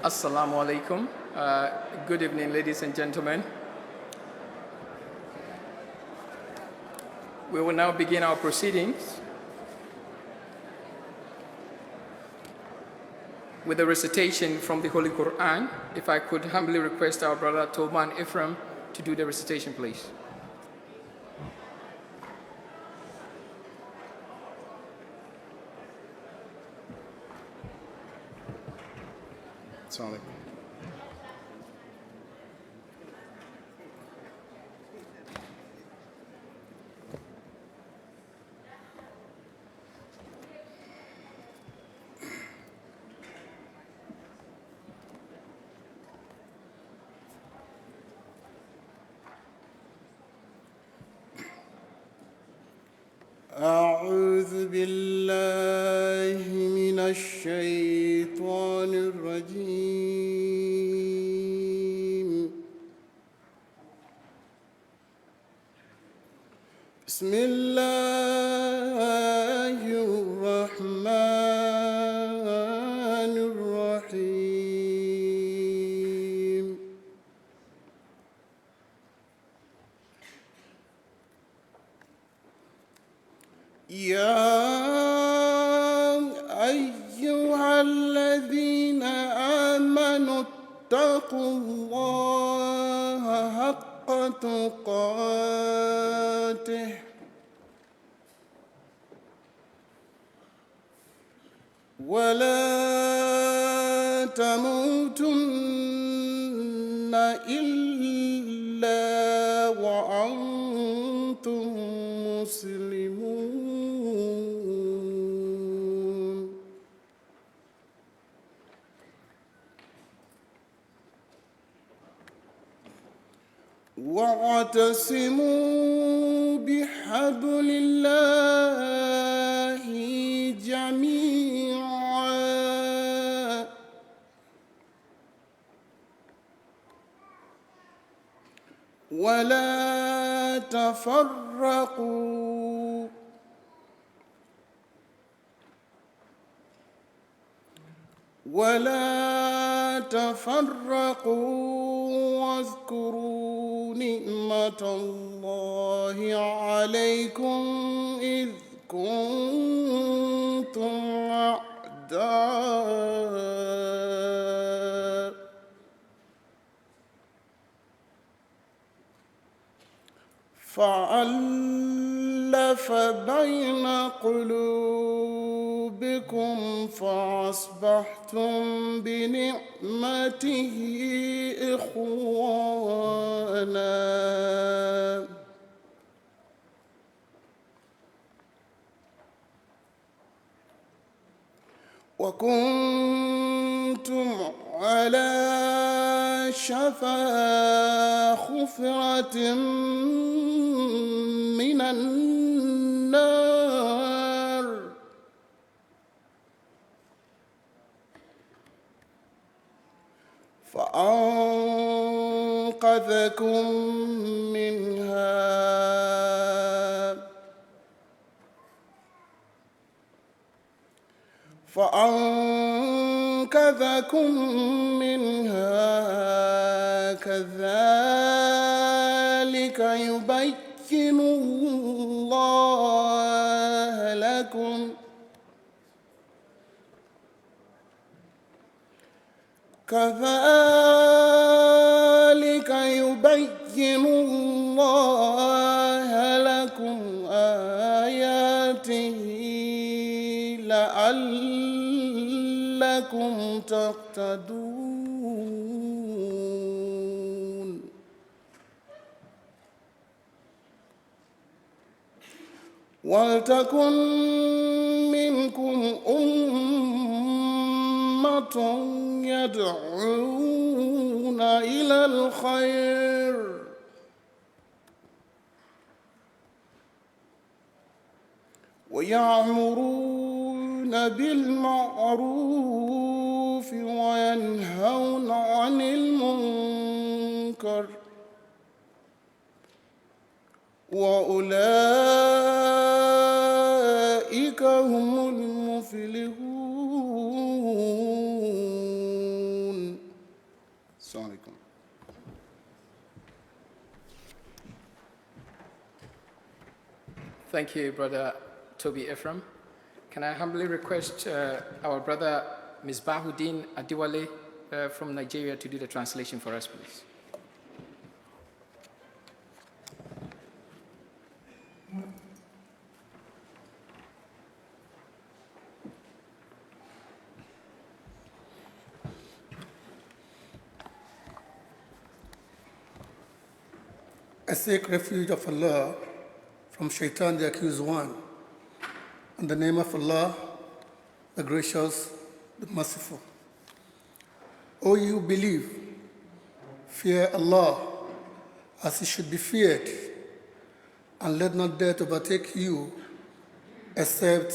Assalamu alaikum. Good evening, ladies and gentlemen. We will now begin our proceedings with a recitation from the Holy Quran. If I could humbly request our brother Toban Ephraim to do the recitation, please. Assalamu alaikum. أعوذ بالله من الشيطان الرجيم. بسم الله الرحمن الرحيم. يا أيها الذين آمنوا اتقوا الله حق تقاته ولا تموتن إلا وأنتم مسلمون. واعتصموا بحبل الله جميعا ولا تفرقوا واذكروا نعمة الله عليكم إذ كنتم أعداء فألف بين قلوبكم فأصبحتم بنعمته إخوانا وكنتم على شفا حفرة من النار فأنقذكم منها كذلك يبين الله لكم آياته لعلكم تهتدون. ولتكن منكم أمة يدعون إلى الخير ويأمرون بالمعروف وينهون عن المنكر وأولئك هم المفلحون. Thank you, Brother Toby Ephraim. Can I humbly request our brother Misbahuddin Adiwale from Nigeria to do the translation for us, please? I seek refuge of Allah from Shaitan, the accused one. In the name of Allah, the gracious, the merciful. O you who believe, fear Allah as He should be feared, and let not death overtake you except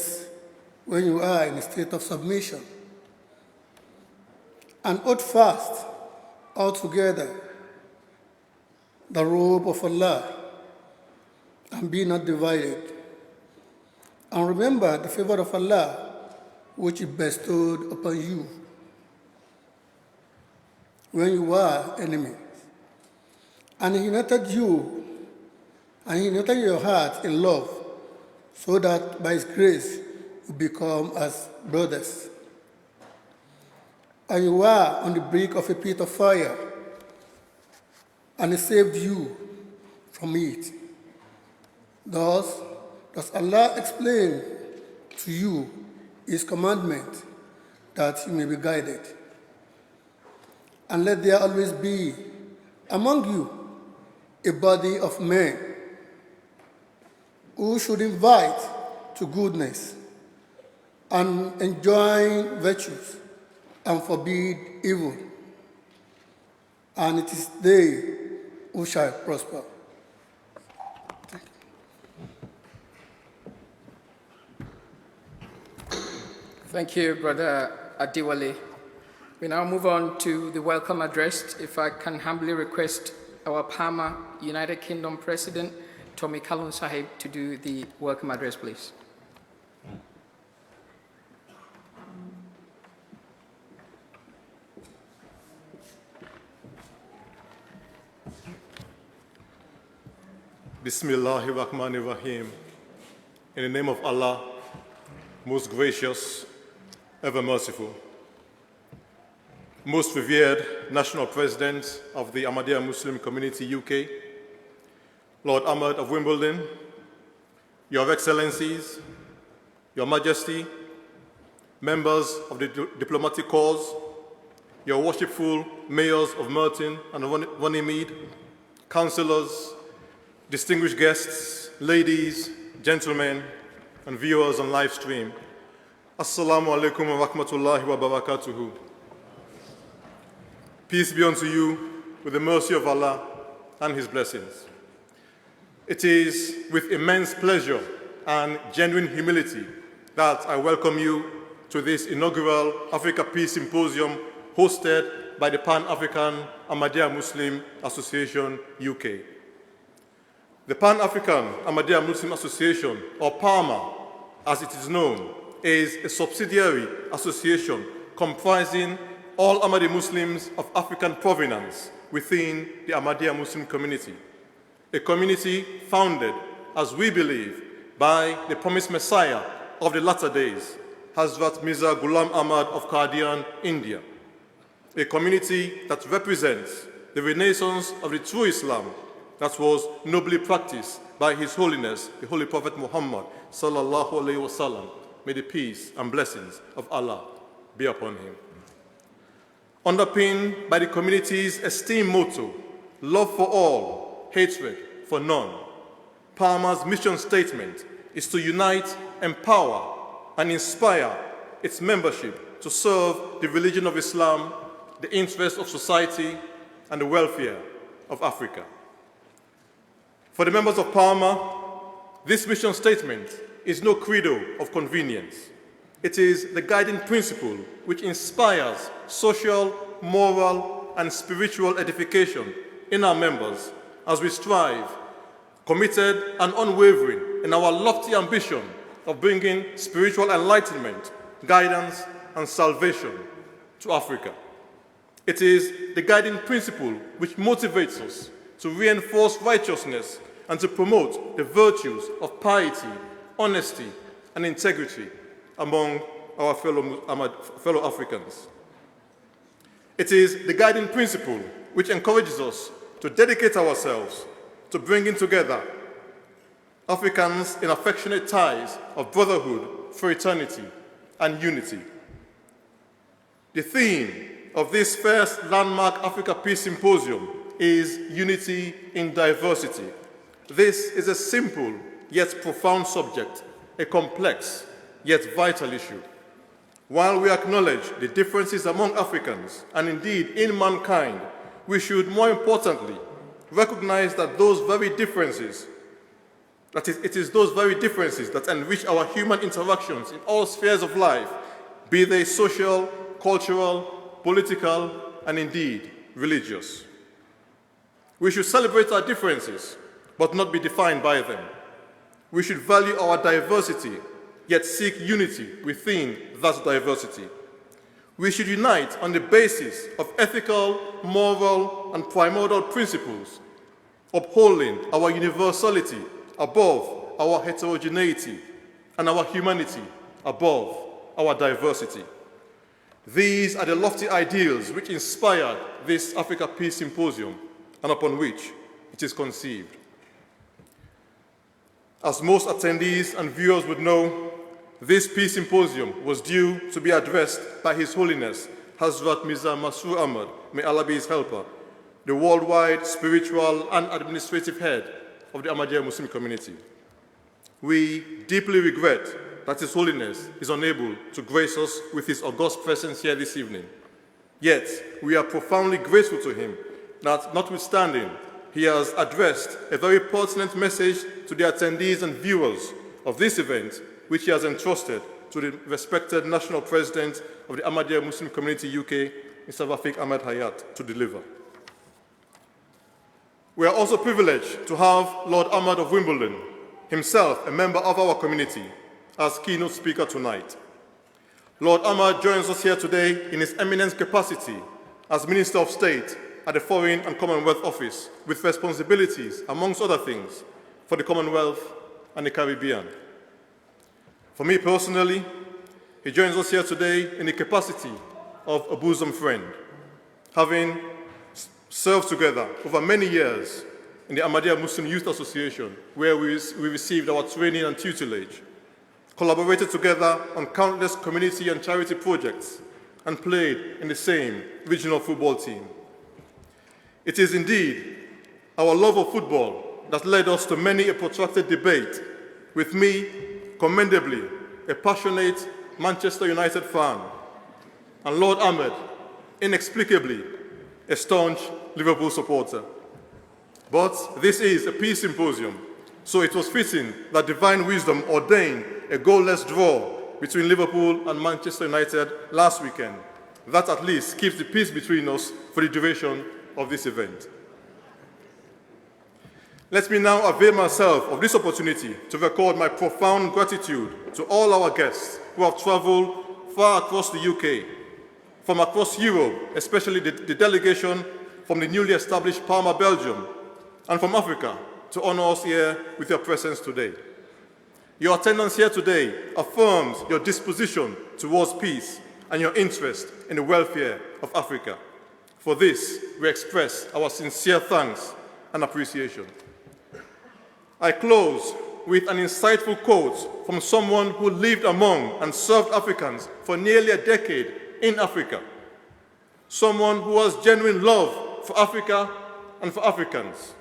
when you are in a state of submission. And hold fast altogether the robe of Allah, and be not divided. And remember the favor of Allah, which He bestowed upon you when you were enemies. And He united you, and He united your heart in love, so that by His grace you become as brothers. And you were on the brink of a pit of fire, and He saved you from it. Thus does Allah explain to you His commandment, that you may be guided. And let there always be among you a body of men who should invite to goodness and enjoin virtues and forbid evil. And it is they who shall prosper. Thank you, Brother Adiwale. We now move on to the welcome address. If I can humbly request our Palmer United Kingdom President, Tommy Kalun Sahib, to do the welcome address, please. Bismillahir Rahmanir Rahim. In the name of Allah, most gracious, ever merciful. Most revered National President of the Ahmadiyya Muslim Community UK, Lord Ahmad of Wimbledon, Your Excellencies, Your Majesty, members of the diplomatic corps, Your worshipful mayors of Merton and Runnymede, councillors, distinguished guests, ladies, gentlemen, and viewers on live stream. Assalamu alaikum wa rahmatullahi wa barakatuhu. Peace be unto you with the mercy of Allah and His blessings. It is with immense pleasure and genuine humility that I welcome you to this inaugural Africa Peace Symposium hosted by the Pan-African Ahmadiyya Muslim Association, UK. The Pan-African Ahmadiyya Muslim Association, or PAMA, as it is known, is a subsidiary association comprising all Ahmadi Muslims of African provenance within the Ahmadiyya Muslim community, a community founded, as we believe, by the promised Messiah of the latter days, Hazrat Mirza Ghulam Ahmad of Qadian, India, a community that represents the renaissance of the true Islam that was nobly practiced by His Holiness, the Holy Prophet Muhammad, sallallahu alaihi wasallam. May the peace and blessings of Allah be upon him. Underpinned by the community's esteemed motto, love for all, hatred for none, PAMA's mission statement is to unite, empower, and inspire its membership to serve the religion of Islam, the interests of society, and the welfare of Africa. For the members of PAMA, this mission statement is no credo of convenience. It is the guiding principle which inspires social, moral, and spiritual edification in our members as we strive, committed and unwavering in our lofty ambition of bringing spiritual enlightenment, guidance, and salvation to Africa. It is the guiding principle which motivates us to reinforce righteousness and to promote the virtues of piety, honesty, and integrity among our fellow Africans. It is the guiding principle which encourages us to dedicate ourselves to bringing together Africans in affectionate ties of brotherhood, fraternity, and unity. The theme of this first landmark Africa Peace Symposium is Unity in Diversity. This is a simple yet profound subject, a complex yet vital issue. While we acknowledge the differences among Africans, and indeed in mankind, we should more importantly recognize that it is those very differences that enrich our human interactions in all spheres of life, be they social, cultural, political, and indeed religious. We should celebrate our differences, but not be defined by them. We should value our diversity, yet seek unity within that diversity. We should unite on the basis of ethical, moral, and primordial principles, upholding our universality above our heterogeneity and our humanity above our diversity. These are the lofty ideals which inspired this Africa Peace Symposium and upon which it is conceived. As most attendees and viewers would know, this Peace Symposium was due to be addressed by His Holiness Hazrat Mirza Masroor Ahmad, may Allah be his helper, the worldwide spiritual and administrative head of the Ahmadiyya Muslim community. We deeply regret that His Holiness is unable to grace us with his august presence here this evening. Yet, we are profoundly grateful to him that, notwithstanding, he has addressed a very pertinent message to the attendees and viewers of this event, which he has entrusted to the respected National President of the Ahmadiyya Muslim Community UK, Mr. Rafiq Ahmed Hayat, to deliver. We are also privileged to have Lord Ahmad of Wimbledon, himself a member of our community, as keynote speaker tonight. Lord Ahmad joins us here today in his eminent capacity as Minister of State at the Foreign and Commonwealth Office, with responsibilities, amongst other things, for the Commonwealth and the Caribbean. For me personally, he joins us here today in the capacity of a bosom friend, having served together over many years in the Ahmadiyya Muslim Youth Association, where we received our training and tutelage, collaborated together on countless community and charity projects, and played in the same regional football team. It is indeed our love of football that led us to many a protracted debate, with me, commendably, a passionate Manchester United fan, and Lord Ahmed, inexplicably, a staunch Liverpool supporter. But this is a peace symposium, so it was fitting that divine wisdom ordained a goalless draw between Liverpool and Manchester United last weekend. That at least keeps the peace between us for the duration of this event. Let me now avail myself of this opportunity to record my profound gratitude to all our guests who have traveled far across the UK, from across Europe, especially the delegation from the newly established Parma, Belgium, and from Africa, to honor us here with your presence today. Your attendance here today affirms your disposition towards peace and your interest in the welfare of Africa. For this, we express our sincere thanks and appreciation. I close with an insightful quote from someone who lived among and served Africans for nearly a decade in Africa. Someone who has genuine love for Africa and for Africans.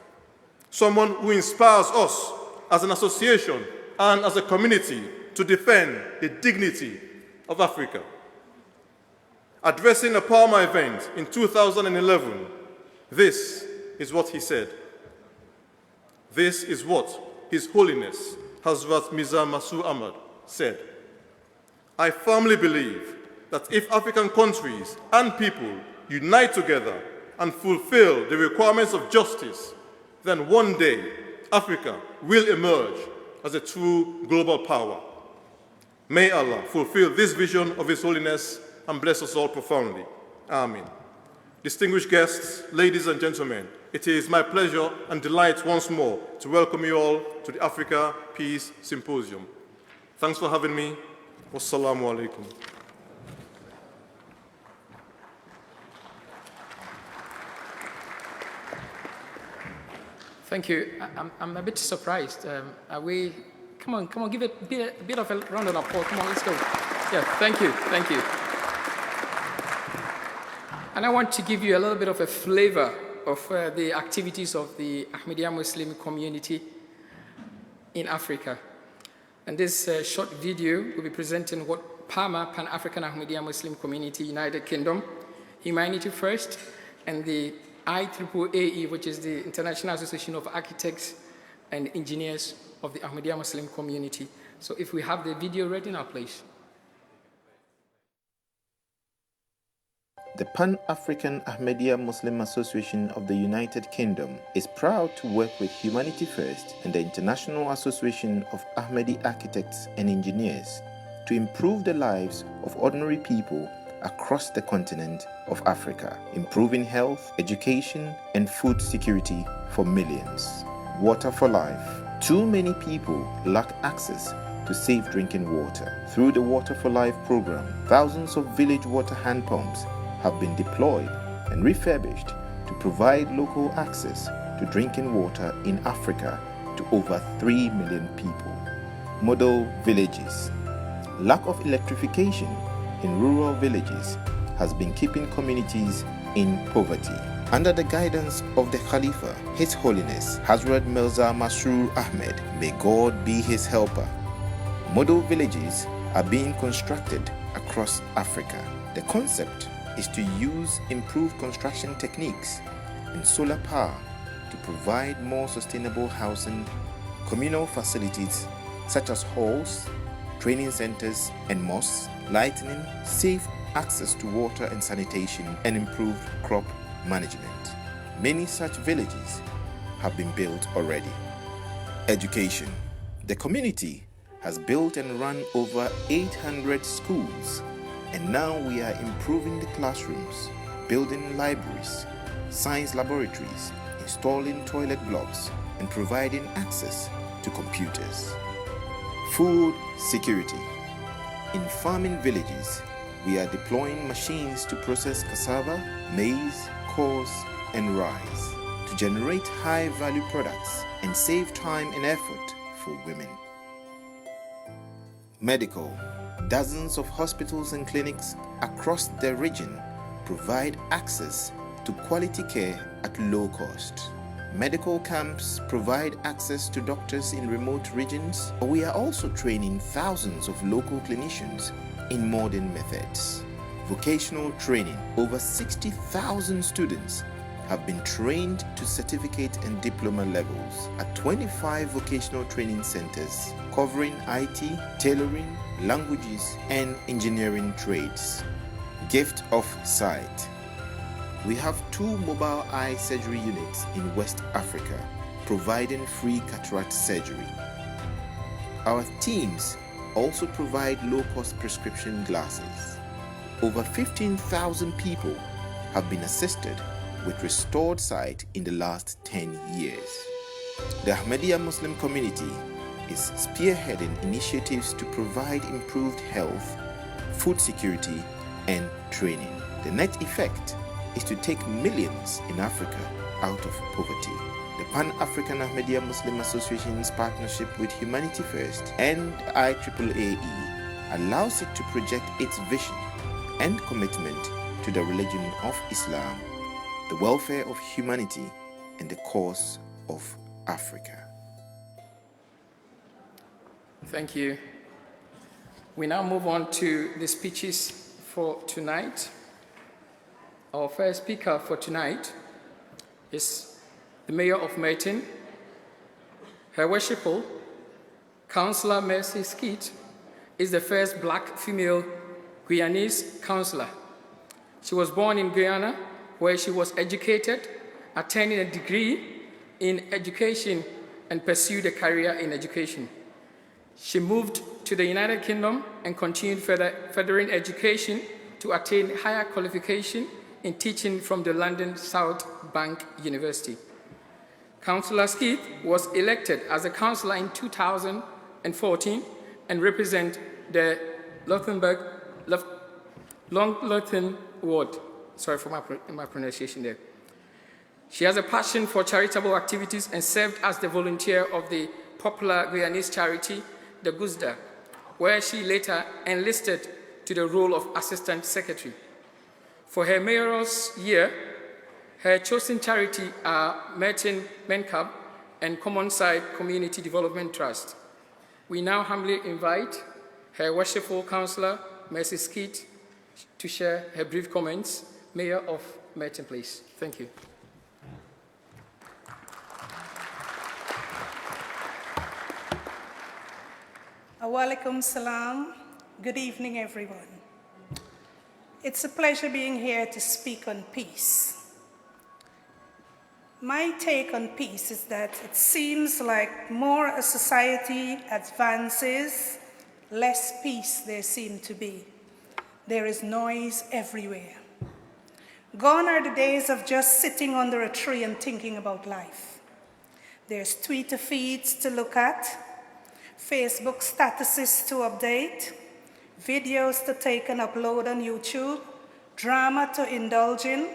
Someone who inspires us as an association and as a community to defend the dignity of Africa. Addressing a Parma event in 2011, this is what he said. This is what His Holiness Hazrat Mirza Masroor Ahmad said. I firmly believe that if African countries and people unite together and fulfill the requirements of justice, then one day Africa will emerge as a true global power. May Allah fulfill this vision of His Holiness and bless us all profoundly. Amen. Distinguished guests, ladies and gentlemen, it is my pleasure and delight once more to welcome you all to the Africa Peace Symposium. Thanks for having me. Wassalamu alaikum. Thank you. I'm a bit surprised. Are we? Come on, give it a bit of a round of applause. Come on, let's go. Yeah, thank you. And I want to give you a little bit of a flavor of the activities of the Ahmadiyya Muslim community in Africa. And this short video will be presenting what PAMA, Pan-African Ahmadiyya Muslim Community, United Kingdom, Humanity First, and the IAAE, which is the International Association of Architects and Engineers of the Ahmadiyya Muslim community. So if we have the video ready now, please. The Pan-African Ahmadiyya Muslim Association of the United Kingdom is proud to work with Humanity First and the International Association of Ahmadi Architects and Engineers to improve the lives of ordinary people across the continent of Africa, improving health, education, and food security for millions. Water for life. Too many people lack access to safe drinking water. Through the Water for Life program, thousands of village water hand pumps have been deployed and refurbished to provide local access to drinking water in Africa to over 3 million people. Model villages. Lack of electrification in rural villages has been keeping communities in poverty. Under the guidance of the Khalifa, His Holiness Hazrat Mirza Masroor Ahmed, may God be his helper, model villages are being constructed across Africa. The concept is to use improved construction techniques and solar power to provide more sustainable housing, communal facilities such as halls, training centers and mosques, lighting, safe access to water and sanitation, and improved crop management. Many such villages have been built already. Education. The community has built and run over 800 schools, and now we are improving the classrooms, building libraries, science laboratories, installing toilet blocks, and providing access to computers. Food security. In farming villages, we are deploying machines to process cassava, maize, coarse, and rice to generate high-value products and save time and effort for women. Medical. Dozens of hospitals and clinics across the region provide access to quality care at low cost. Medical camps provide access to doctors in remote regions. We are also training thousands of local clinicians in modern methods. Vocational training. Over 60,000 students have been trained to certificate and diploma levels at 25 vocational training centers covering IT, tailoring, languages, and engineering trades. Gift of sight. We have 2 mobile eye surgery units in West Africa, providing free cataract surgery. Our teams also provide low-cost prescription glasses. Over 15,000 people have been assisted with restored sight in the last 10 years. The Ahmadiyya Muslim community is spearheading initiatives to provide improved health, food security, and training. The net effect is to take millions in Africa out of poverty. The Pan-African Ahmadiyya Muslim Association's partnership with Humanity First and IAAE allows it to project its vision and commitment to the religion of Islam, the welfare of humanity, and the cause of Africa. Thank you. We now move on to the speeches for tonight. Our first speaker for tonight is the Mayor of Merton, Her Worshipful Councillor Mercy Skeet is the first black female Guyanese councillor. She was born in Guyana, where she was educated, attaining a degree in education and pursued a career in education. She moved to the United Kingdom and continued furthering education to attain higher qualification in teaching from the London South Bank University. Councillor Skeet was elected as a councillor in 2014 and represents the Long Lothian ward. Sorry for my pronunciation there. She has a passion for charitable activities and served as the volunteer of the popular Guyanese charity, the Guzda, where she later enlisted to the role of Assistant Secretary. For her mayoral's year, her chosen charity are Merton Mencab and Commonside Community Development Trust. We now humbly invite her worshipful councillor, Mercy Skeet, to share her brief comments. Mayor of Merton, please. Thank you. Walaikum salam. Good evening, everyone. It's a pleasure being here to speak on peace. My take on peace is that it seems like more a society advances, less peace there seems to be. There is noise everywhere. Gone are the days of just sitting under a tree and thinking about life. There's Twitter feeds to look at, Facebook statuses to update, videos to take and upload on YouTube, drama to indulge in,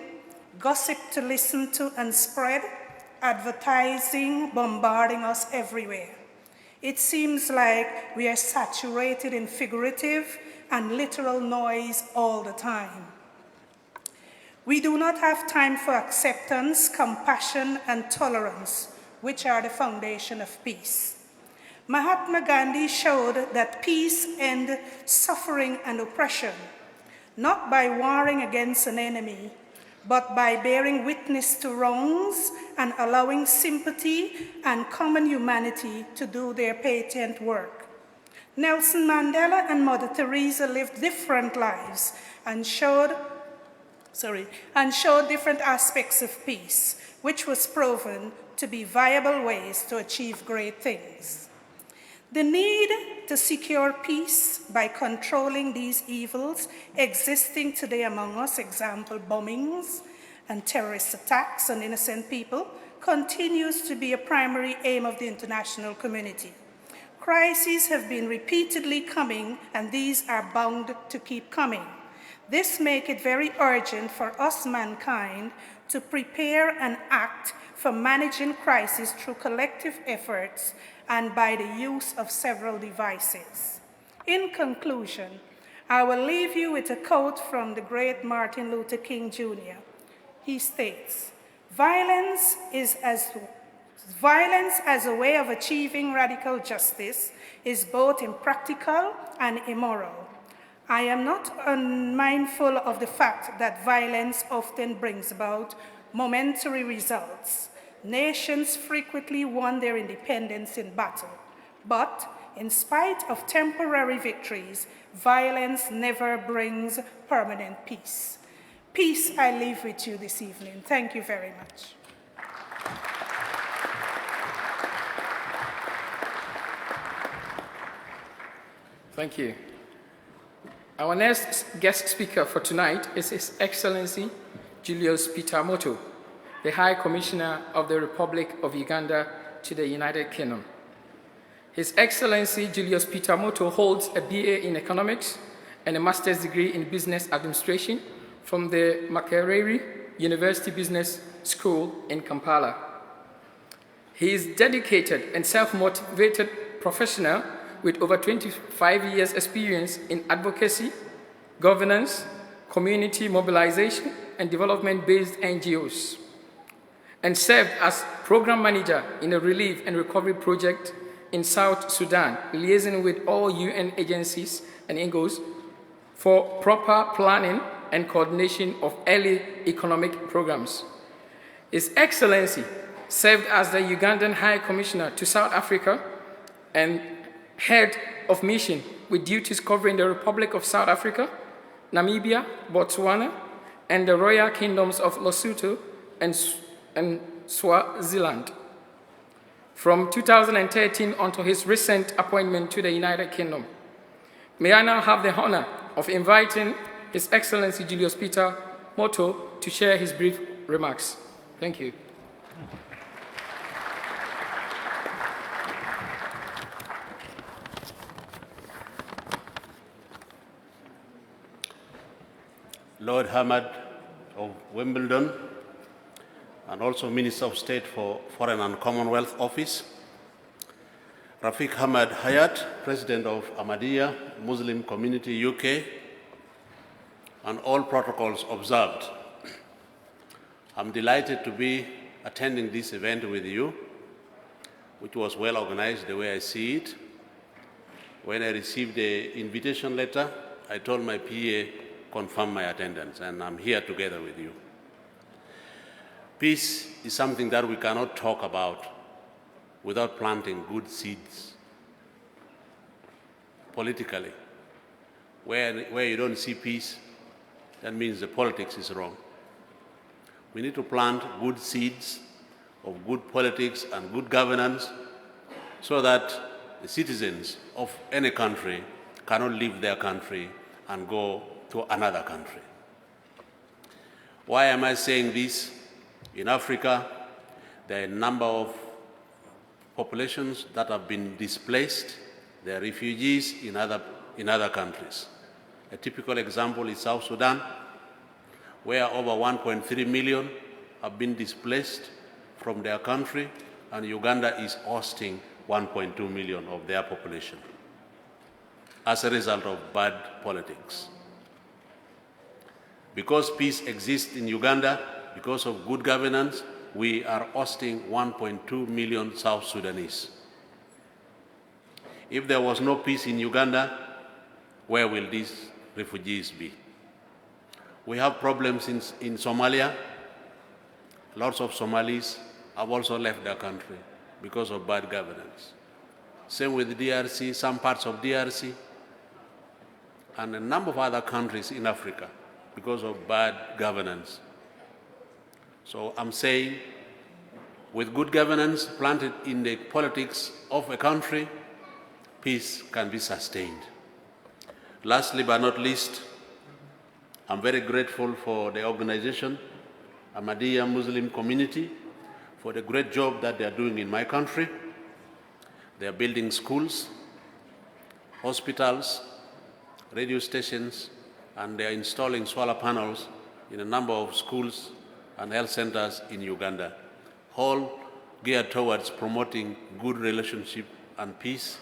gossip to listen to and spread, advertising bombarding us everywhere. It seems like we are saturated in figurative and literal noise all the time. We do not have time for acceptance, compassion, and tolerance, which are the foundation of peace. Mahatma Gandhi showed that peace ends suffering and oppression, not by warring against an enemy, but by bearing witness to wrongs and allowing sympathy and common humanity to do their patent work. Nelson Mandela and Mother Teresa lived different lives and showed different aspects of peace, which was proven to be viable ways to achieve great things. The need to secure peace by controlling these evils existing today among us, example, bombings and terrorist attacks on innocent people, continues to be a primary aim of the international community. Crises have been repeatedly coming, and these are bound to keep coming. This makes it very urgent for us, mankind, to prepare and act for managing crises through collective efforts and by the use of several devices. In conclusion, I will leave you with a quote from the great Martin Luther King Jr. He states, violence as a way of achieving radical justice is both impractical and immoral. I am not unmindful of the fact that violence often brings about momentary results. Nations frequently won their independence in battle, but in spite of temporary victories, violence never brings permanent peace. Peace I leave with you this evening. Thank you very much. Thank you. Our next guest speaker for tonight is His Excellency Julius Peter Moto, the High Commissioner of the Republic of Uganda to the United Kingdom. His Excellency Julius Peter Moto holds a BA in Economics and a Master's degree in Business Administration from the Makerere University Business School in Kampala. He is dedicated and self-motivated professional with over 25 years' experience in advocacy, governance, community mobilization, and development-based NGOs, and served as program manager in a relief and recovery project in South Sudan, liaising with all UN agencies and NGOs for proper planning and coordination of early economic programs. His Excellency served as the Ugandan High Commissioner to South Africa and head of mission with duties covering the Republic of South Africa, Namibia, Botswana, and the Royal Kingdoms of Lesotho and Swaziland, from 2013 until his recent appointment to the United Kingdom. May I now have the honor of inviting His Excellency Julius Peter Moto to share his brief remarks. Thank you. Lord Hamad of Wimbledon, and also Minister of State for Foreign and Commonwealth Office, Rafiq Hamad Hayat, President of Ahmadiyya Muslim Community UK, and all protocols observed. I'm delighted to be attending this event with you, which was well organized the way I see it. When I received the invitation letter, I told my PA confirm my attendance, and I'm here together with you. Peace is something that we cannot talk about without planting good seeds politically. Where you don't see peace, that means the politics is wrong. We need to plant good seeds of good politics and good governance so that the citizens of any country cannot leave their country and go to another country. Why am I saying this? In Africa, there are a number of populations that have been displaced. They are refugees in other countries. A typical example is South Sudan, where over 1.3 million have been displaced from their country, and Uganda is hosting 1.2 million of their population as a result of bad politics. Because peace exists in Uganda, because of good governance, we are hosting 1.2 million South Sudanese. If there was no peace in Uganda, where will these refugees be? We have problems in Somalia. Lots of Somalis have also left their country because of bad governance. Same with DRC, some parts of DRC, and a number of other countries in Africa because of bad governance. So I'm saying, with good governance planted in the politics of a country, peace can be sustained. Lastly but not least, I'm very grateful for the organization, Ahmadiyya Muslim Community, for the great job that they are doing in my country. They are building schools, hospitals, radio stations, and they are installing solar panels in a number of schools and health centers in Uganda, all geared towards promoting good relationship and peace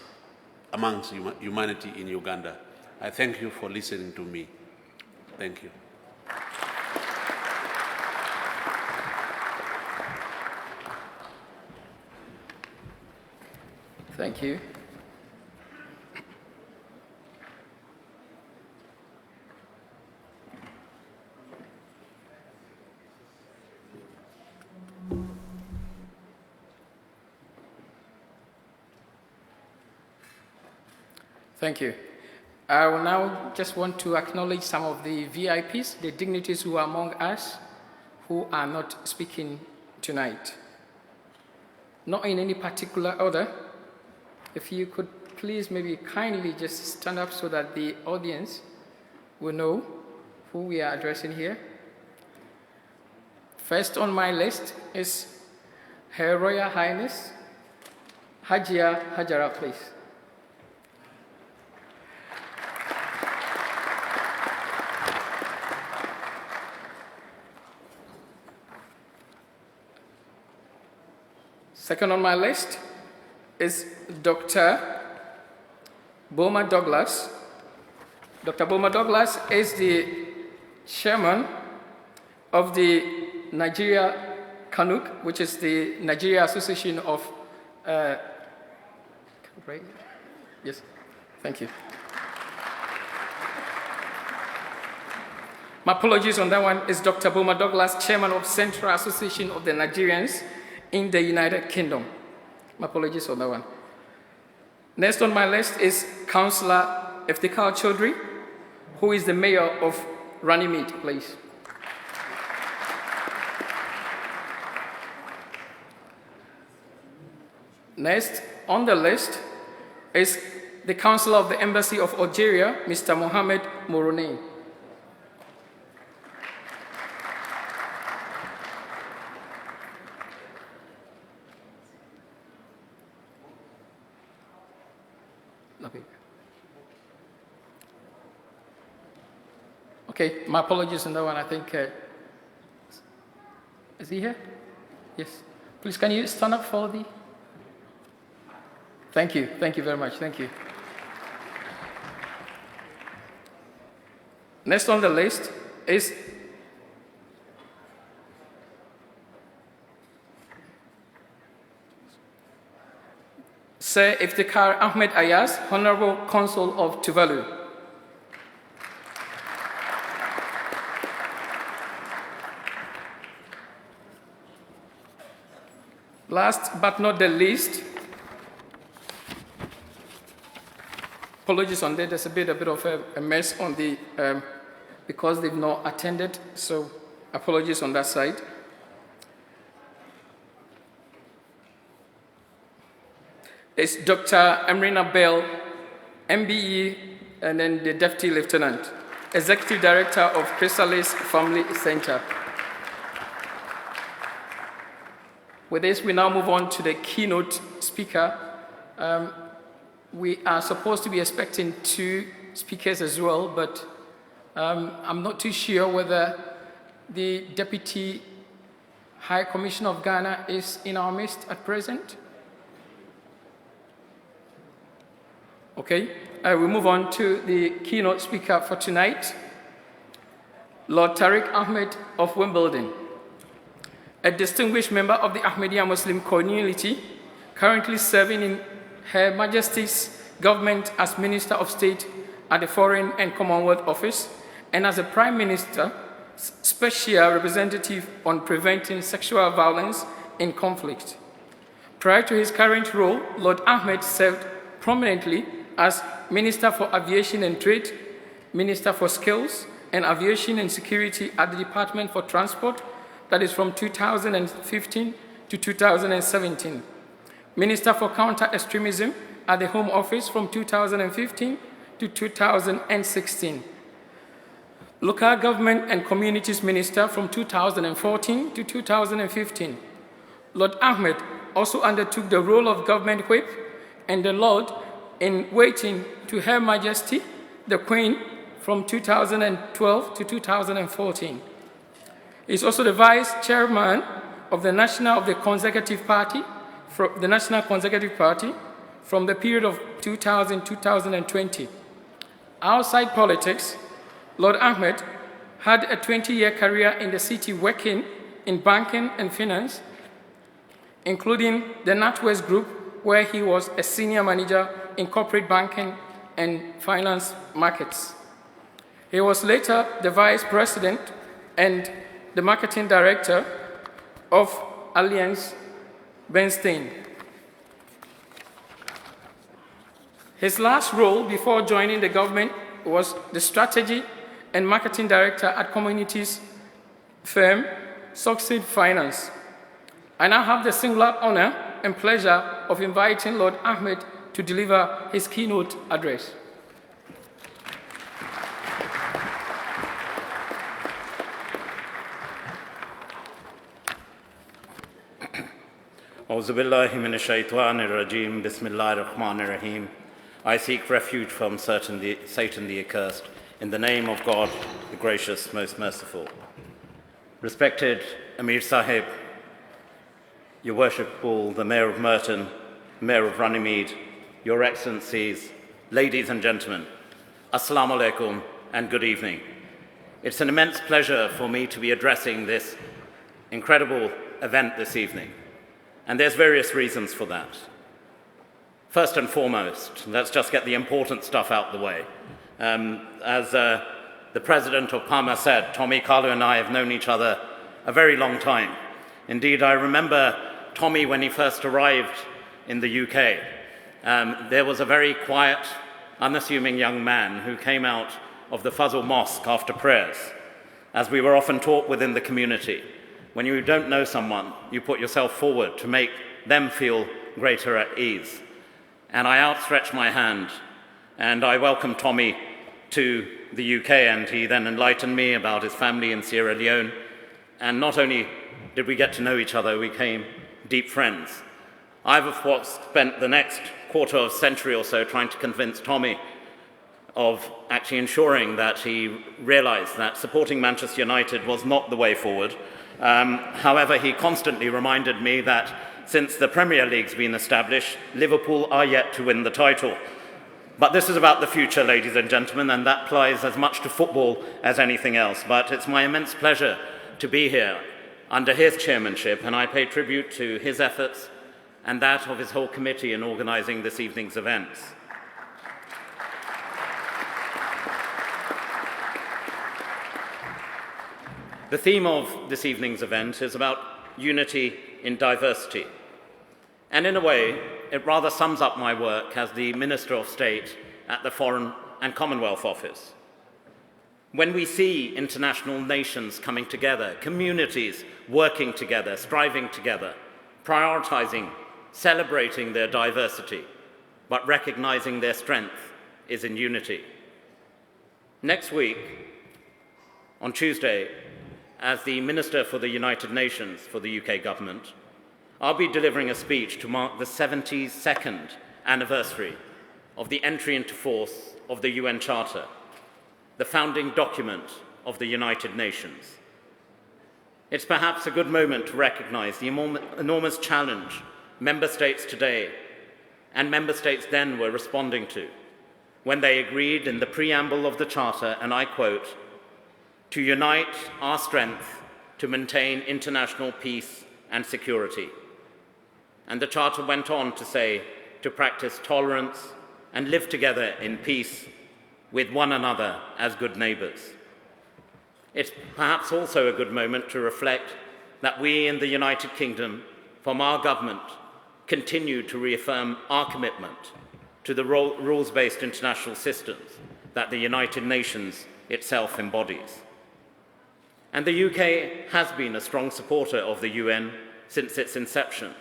amongst humanity in Uganda. I thank you for listening to me. Thank you. Thank you. Thank you. I will now just want to acknowledge some of the VIPs, the dignitaries who are among us, who are not speaking tonight. Not in any particular order. If you could please maybe kindly just stand up so that the audience will know who we are addressing here. First on my list is Her Royal Highness Hajia Hajara, please. Second on my list is Dr. Boma Douglas. Dr. Boma Douglas is the chairman of the Nigeria CANUC, which is the Nigeria Association of, right? Yes, thank you. My apologies on that one is Dr. Boma Douglas, chairman of Central Association of the Nigerians in the United Kingdom. My apologies on that one. Next on my list is Councillor Iftikhar Chaudhry, who is the mayor of Runnymede, please. Next on the list is the Councillor of the Embassy of Algeria, Mr. Mohamed Mourounen. Okay, my apologies on that one. I think, is he here? Yes. Please, can you stand up for the... Thank you very much, thank you. Next on the list is Sir Iftikhar Ahmed Ayaz, Honorable Consul of Tuvalu. Last but not the least, apologies on that, there's a bit of a mess on the, because they've not attended, so apologies on that side. It's Dr. Amrina Bell, MBE, and then the Deputy Lieutenant, Executive Director of Chrysalis Family Center. With this, we now move on to the keynote speaker. We are supposed to be expecting 2 speakers as well, but I'm not too sure whether the Deputy High Commissioner of Ghana is in our midst at present. Okay, we move on to the keynote speaker for tonight, Lord Tariq Ahmed of Wimbledon, a distinguished member of the Ahmadiyya Muslim community, currently serving in Her Majesty's government as Minister of State at the Foreign and Commonwealth Office and as a Prime Minister, Special Representative on Preventing Sexual Violence in Conflict. Prior to his current role, Lord Ahmed served prominently as Minister for Aviation and Trade, Minister for Skills and Aviation and Security at the Department for Transport, that is from 2015 to 2017. Minister for Counter-Extremism at the Home Office from 2015 to 2016. Local Government and Communities Minister from 2014 to 2015. Lord Ahmed also undertook the role of Government Whip and the Lord in waiting to Her Majesty, the Queen, from 2012 to 2014. He is also the Vice Chairman of the National Conservative Party from the period of 2000-2020. Outside politics, Lord Ahmed had a 20-year career in the city working in banking and finance, including the NatWest Group, where he was a senior manager in corporate banking and finance markets. He was later the vice president and the marketing director of Allianz Bernstein. His last role before joining the government was the strategy and marketing director at communities firm Succeed Finance. I now have the singular honor and pleasure of inviting Lord Ahmed to deliver his keynote address. A'udhu billahi minash shaitanir rajim. Bismillahir rahmanir rahim. I seek refuge from Satan the accursed, in the name of God, the gracious, most merciful. Respected Amir Sahib, Your Worshipful, the Mayor of Merton, Mayor of Runnymede, Your Excellencies, ladies and gentlemen, Assalamu alaikum and good evening. It's an immense pleasure for me to be addressing this incredible event this evening, and there's various reasons for that. First and foremost, let's just get the important stuff out the way. As the president of Parma said, Tommy, Carlo and I have known each other a very long time. Indeed, I remember Tommy when he first arrived in the UK. There was a very quiet, unassuming young man who came out of the Futuh Mosque after prayers, as we were often taught within the community. When you don't know someone, you put yourself forward to make them feel greater at ease. And I outstretched my hand, and I welcomed Tommy to the UK, and he then enlightened me about his family in Sierra Leone. And not only did we get to know each other, we became deep friends. I've, of course, spent the next quarter of a century or so trying to convince Tommy of actually ensuring that he realised that supporting Manchester United was not the way forward. However, he constantly reminded me that since the Premier League's been established, Liverpool are yet to win the title. But this is about the future, ladies and gentlemen, and that applies as much to football as anything else. But it's my immense pleasure to be here under his chairmanship, and I pay tribute to his efforts and that of his whole committee in organising this evening's events. The theme of this evening's event is about unity in diversity. And in a way, it rather sums up my work as the Minister of State at the Foreign and Commonwealth Office. When we see international nations coming together, communities working together, striving together, prioritising, celebrating their diversity, but recognising their strength is in unity. Next week, on Tuesday, as the Minister for the United Nations for the UK government, I'll be delivering a speech to mark the 72nd anniversary of the entry into force of the UN Charter, the founding document of the United Nations. It's perhaps a good moment to recognise the enormous challenge member states today and member states then were responding to when they agreed in the preamble of the Charter, and I quote, "to unite our strength to maintain international peace and security." And the Charter went on to say to practice tolerance and live together in peace with one another as good neighbours. It's perhaps also a good moment to reflect that we in the United Kingdom, from our government, continue to reaffirm our commitment to the rules-based international systems that the United Nations itself embodies. And the UK has been a strong supporter of the UN since its inception,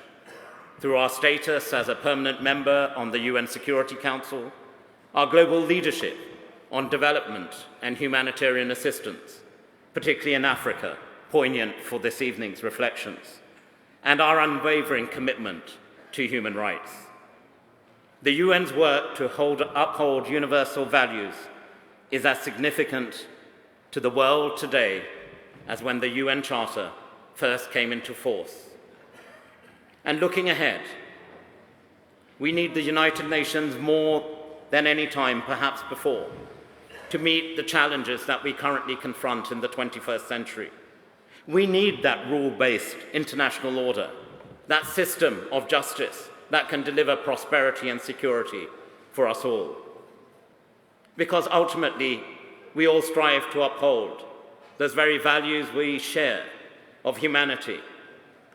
through our status as a permanent member on the UN Security Council, our global leadership on development and humanitarian assistance, particularly in Africa, poignant for this evening's reflections, and our unwavering commitment to human rights. The UN's work to uphold universal values is as significant to the world today as when the UN Charter first came into force. And looking ahead, we need the United Nations more than any time perhaps before to meet the challenges that we currently confront in the 21st century. We need that rule-based international order, that system of justice that can deliver prosperity and security for us all. Because ultimately, we all strive to uphold those very values we share of humanity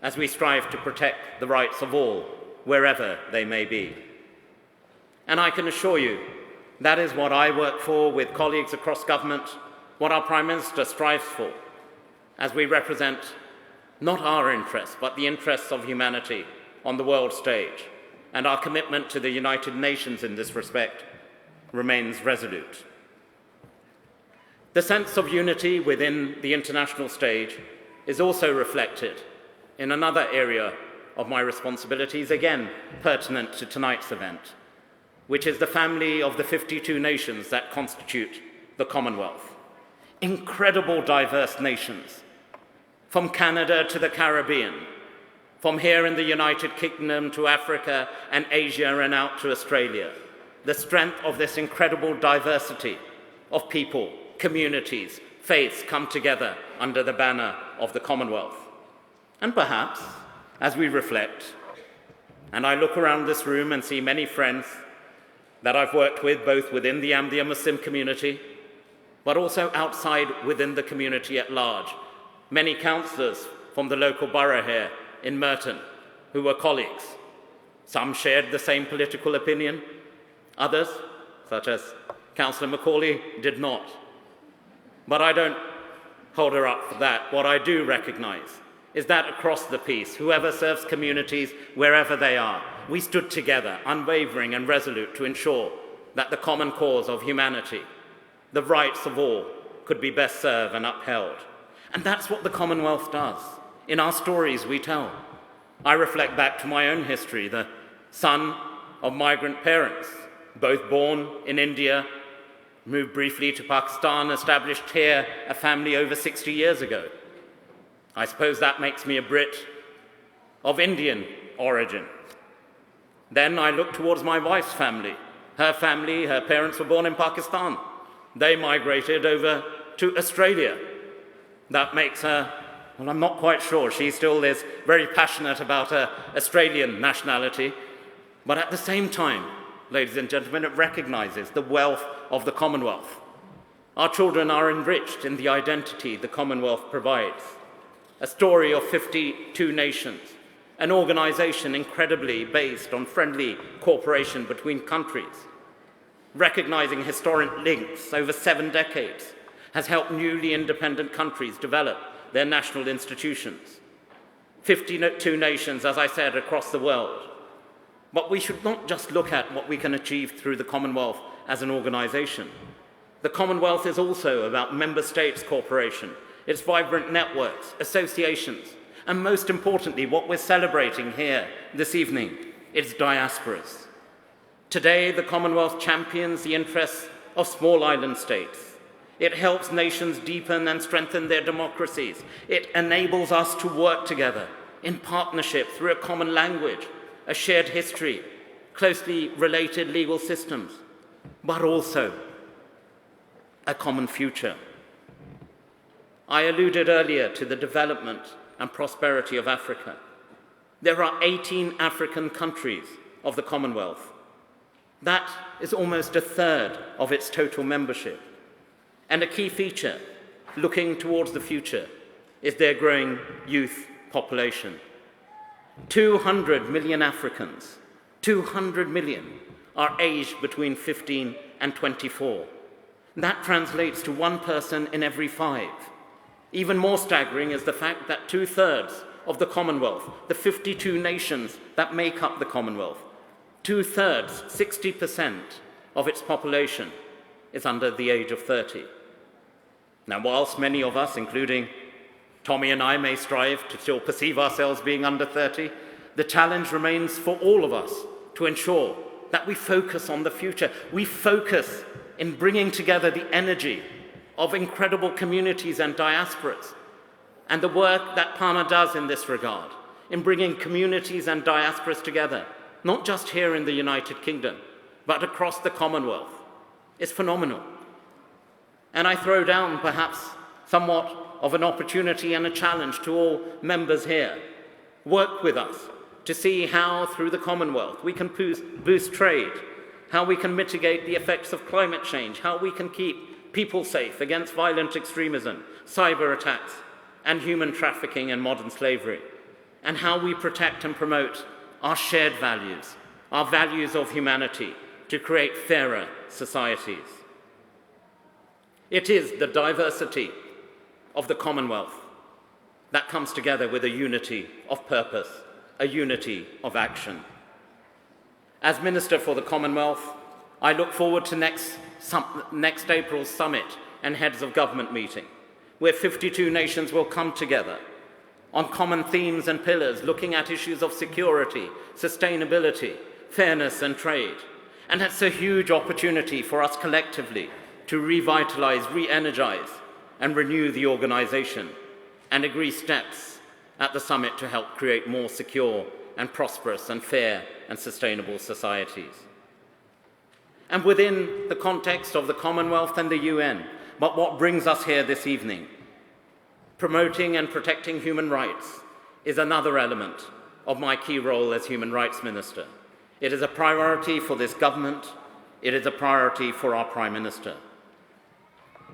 as we strive to protect the rights of all, wherever they may be. And I can assure you, that is what I work for with colleagues across government, what our Prime Minister strives for, as we represent not our interests, but the interests of humanity on the world stage. And our commitment to the United Nations in this respect remains resolute. The sense of unity within the international stage is also reflected in another area of my responsibilities, again pertinent to tonight's event, which is the family of the 52 nations that constitute the Commonwealth. Incredible diverse nations, from Canada to the Caribbean, from here in the United Kingdom to Africa and Asia and out to Australia. The strength of this incredible diversity of people, communities, faiths come together under the banner of the Commonwealth. And perhaps, as we reflect, and I look around this room and see many friends that I've worked with, both within the Ahmadiyya Muslim community, but also outside within the community at large. Many councillors from the local borough here in Merton who were colleagues. Some shared the same political opinion. Others, such as Councillor Macaulay, did not. But I don't hold her up for that. What I do recognise is that across the piece, whoever serves communities wherever they are, we stood together, unwavering and resolute, to ensure that the common cause of humanity, the rights of all, could be best served and upheld. And that's what the Commonwealth does. In our stories we tell, I reflect back to my own history, the son of migrant parents, both born in India, moved briefly to Pakistan, established here a family over 60 years ago. I suppose that makes me a Brit of Indian origin. Then I look towards my wife's family. Her family, her parents were born in Pakistan. They migrated over to Australia. That makes her, well, I'm not quite sure. She still is very passionate about her Australian nationality. But at the same time, ladies and gentlemen, it recognizes the wealth of the Commonwealth. Our children are enriched in the identity the Commonwealth provides. A story of 52 nations, an organization incredibly based on friendly cooperation between countries. Recognizing historic links over 7 decades has helped newly independent countries develop their national institutions. 52 nations, as I said, across the world. But we should not just look at what we can achieve through the Commonwealth as an organization. The Commonwealth is also about member states' cooperation, its vibrant networks, associations, and most importantly, what we're celebrating here this evening, its diasporas. Today, the Commonwealth champions the interests of small island states. It helps nations deepen and strengthen their democracies. It enables us to work together in partnership through a common language, a shared history, closely related legal systems, but also a common future. I alluded earlier to the development and prosperity of Africa. There are 18 African countries of the Commonwealth. That is almost a third of its total membership. And a key feature, looking towards the future, is their growing youth population. 200 million Africans, 200 million, are aged between 15 and 24. That translates to 1 person in every 5. Even more staggering is the fact that 2/3 of the Commonwealth, the 52 nations that make up the Commonwealth, 2/3, 60% of its population is under the age of 30. Now, whilst many of us, including Tommy and I, may strive to still perceive ourselves being under 30, the challenge remains for all of us to ensure that we focus on the future. We focus in bringing together the energy of incredible communities and diasporas, and the work that PAMA does in this regard, in bringing communities and diasporas together, not just here in the United Kingdom, but across the Commonwealth, is phenomenal. And I throw down perhaps somewhat of an opportunity and a challenge to all members here. Work with us to see how, through the Commonwealth, we can boost trade, how we can mitigate the effects of climate change, how we can keep people safe against violent extremism, cyber attacks, and human trafficking and modern slavery, and how we protect and promote our shared values, our values of humanity, to create fairer societies. It is the diversity of the Commonwealth that comes together with a unity of purpose, a unity of action. As Minister for the Commonwealth, I look forward to next April's summit and heads of government meeting, where 52 nations will come together on common themes and pillars, looking at issues of security, sustainability, fairness and trade. And that's a huge opportunity for us collectively to revitalize, re-energize and renew the organization and agree steps at the summit to help create more secure and prosperous and fair and sustainable societies. And within the context of the Commonwealth and the UN, but what brings us here this evening, promoting and protecting human rights is another element of my key role as Human Rights Minister. It is a priority for this government. It is a priority for our Prime Minister.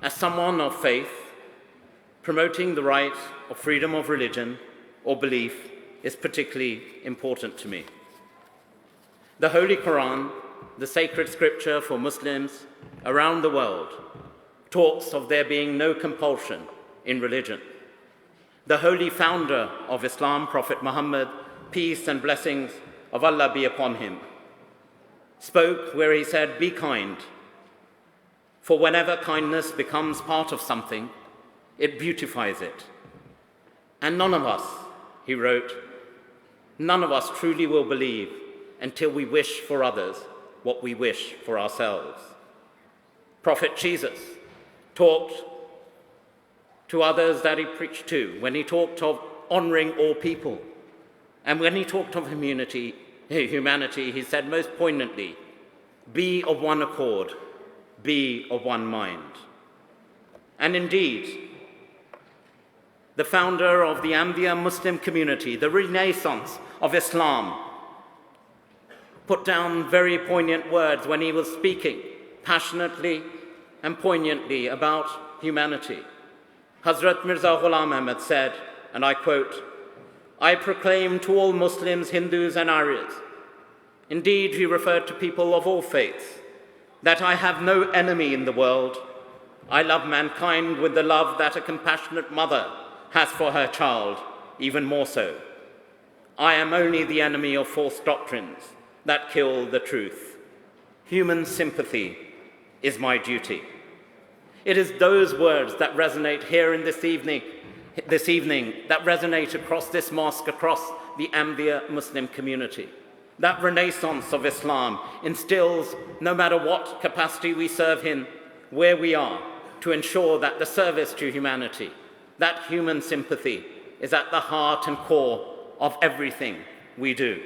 As someone of faith, promoting the right of freedom of religion or belief is particularly important to me. The Holy Quran, the sacred scripture for Muslims around the world, talks of there being no compulsion in religion. The holy founder of Islam, Prophet Muhammad, peace and blessings of Allah be upon him, spoke where he said, "Be kind, for whenever kindness becomes part of something, it beautifies it. And none of us," he wrote, None of us truly will believe until we wish for others what we wish for ourselves. Prophet Jesus talked to others that he preached to when he talked of honoring all people. And when he talked of humanity, he said most poignantly, be of one accord, be of one mind. And indeed, the founder of the Ahmadiyya Muslim community, the Renaissance of Islam, put down very poignant words when he was speaking passionately and poignantly about humanity. Hazrat Mirza Ghulam Ahmad said, and I quote, I proclaim to all Muslims, Hindus and Aryas, indeed he referred to people of all faiths, that I have no enemy in the world. I love mankind with the love that a compassionate mother has for her child, even more so. I am only the enemy of false doctrines that kill the truth. Human sympathy is my duty. It is those words that resonate here in this evening that resonate across this mosque, across the Ahmadiyya Muslim community. That renaissance of Islam instills, no matter what capacity we serve in, where we are, to ensure that the service to humanity, that human sympathy, is at the heart and core of everything we do.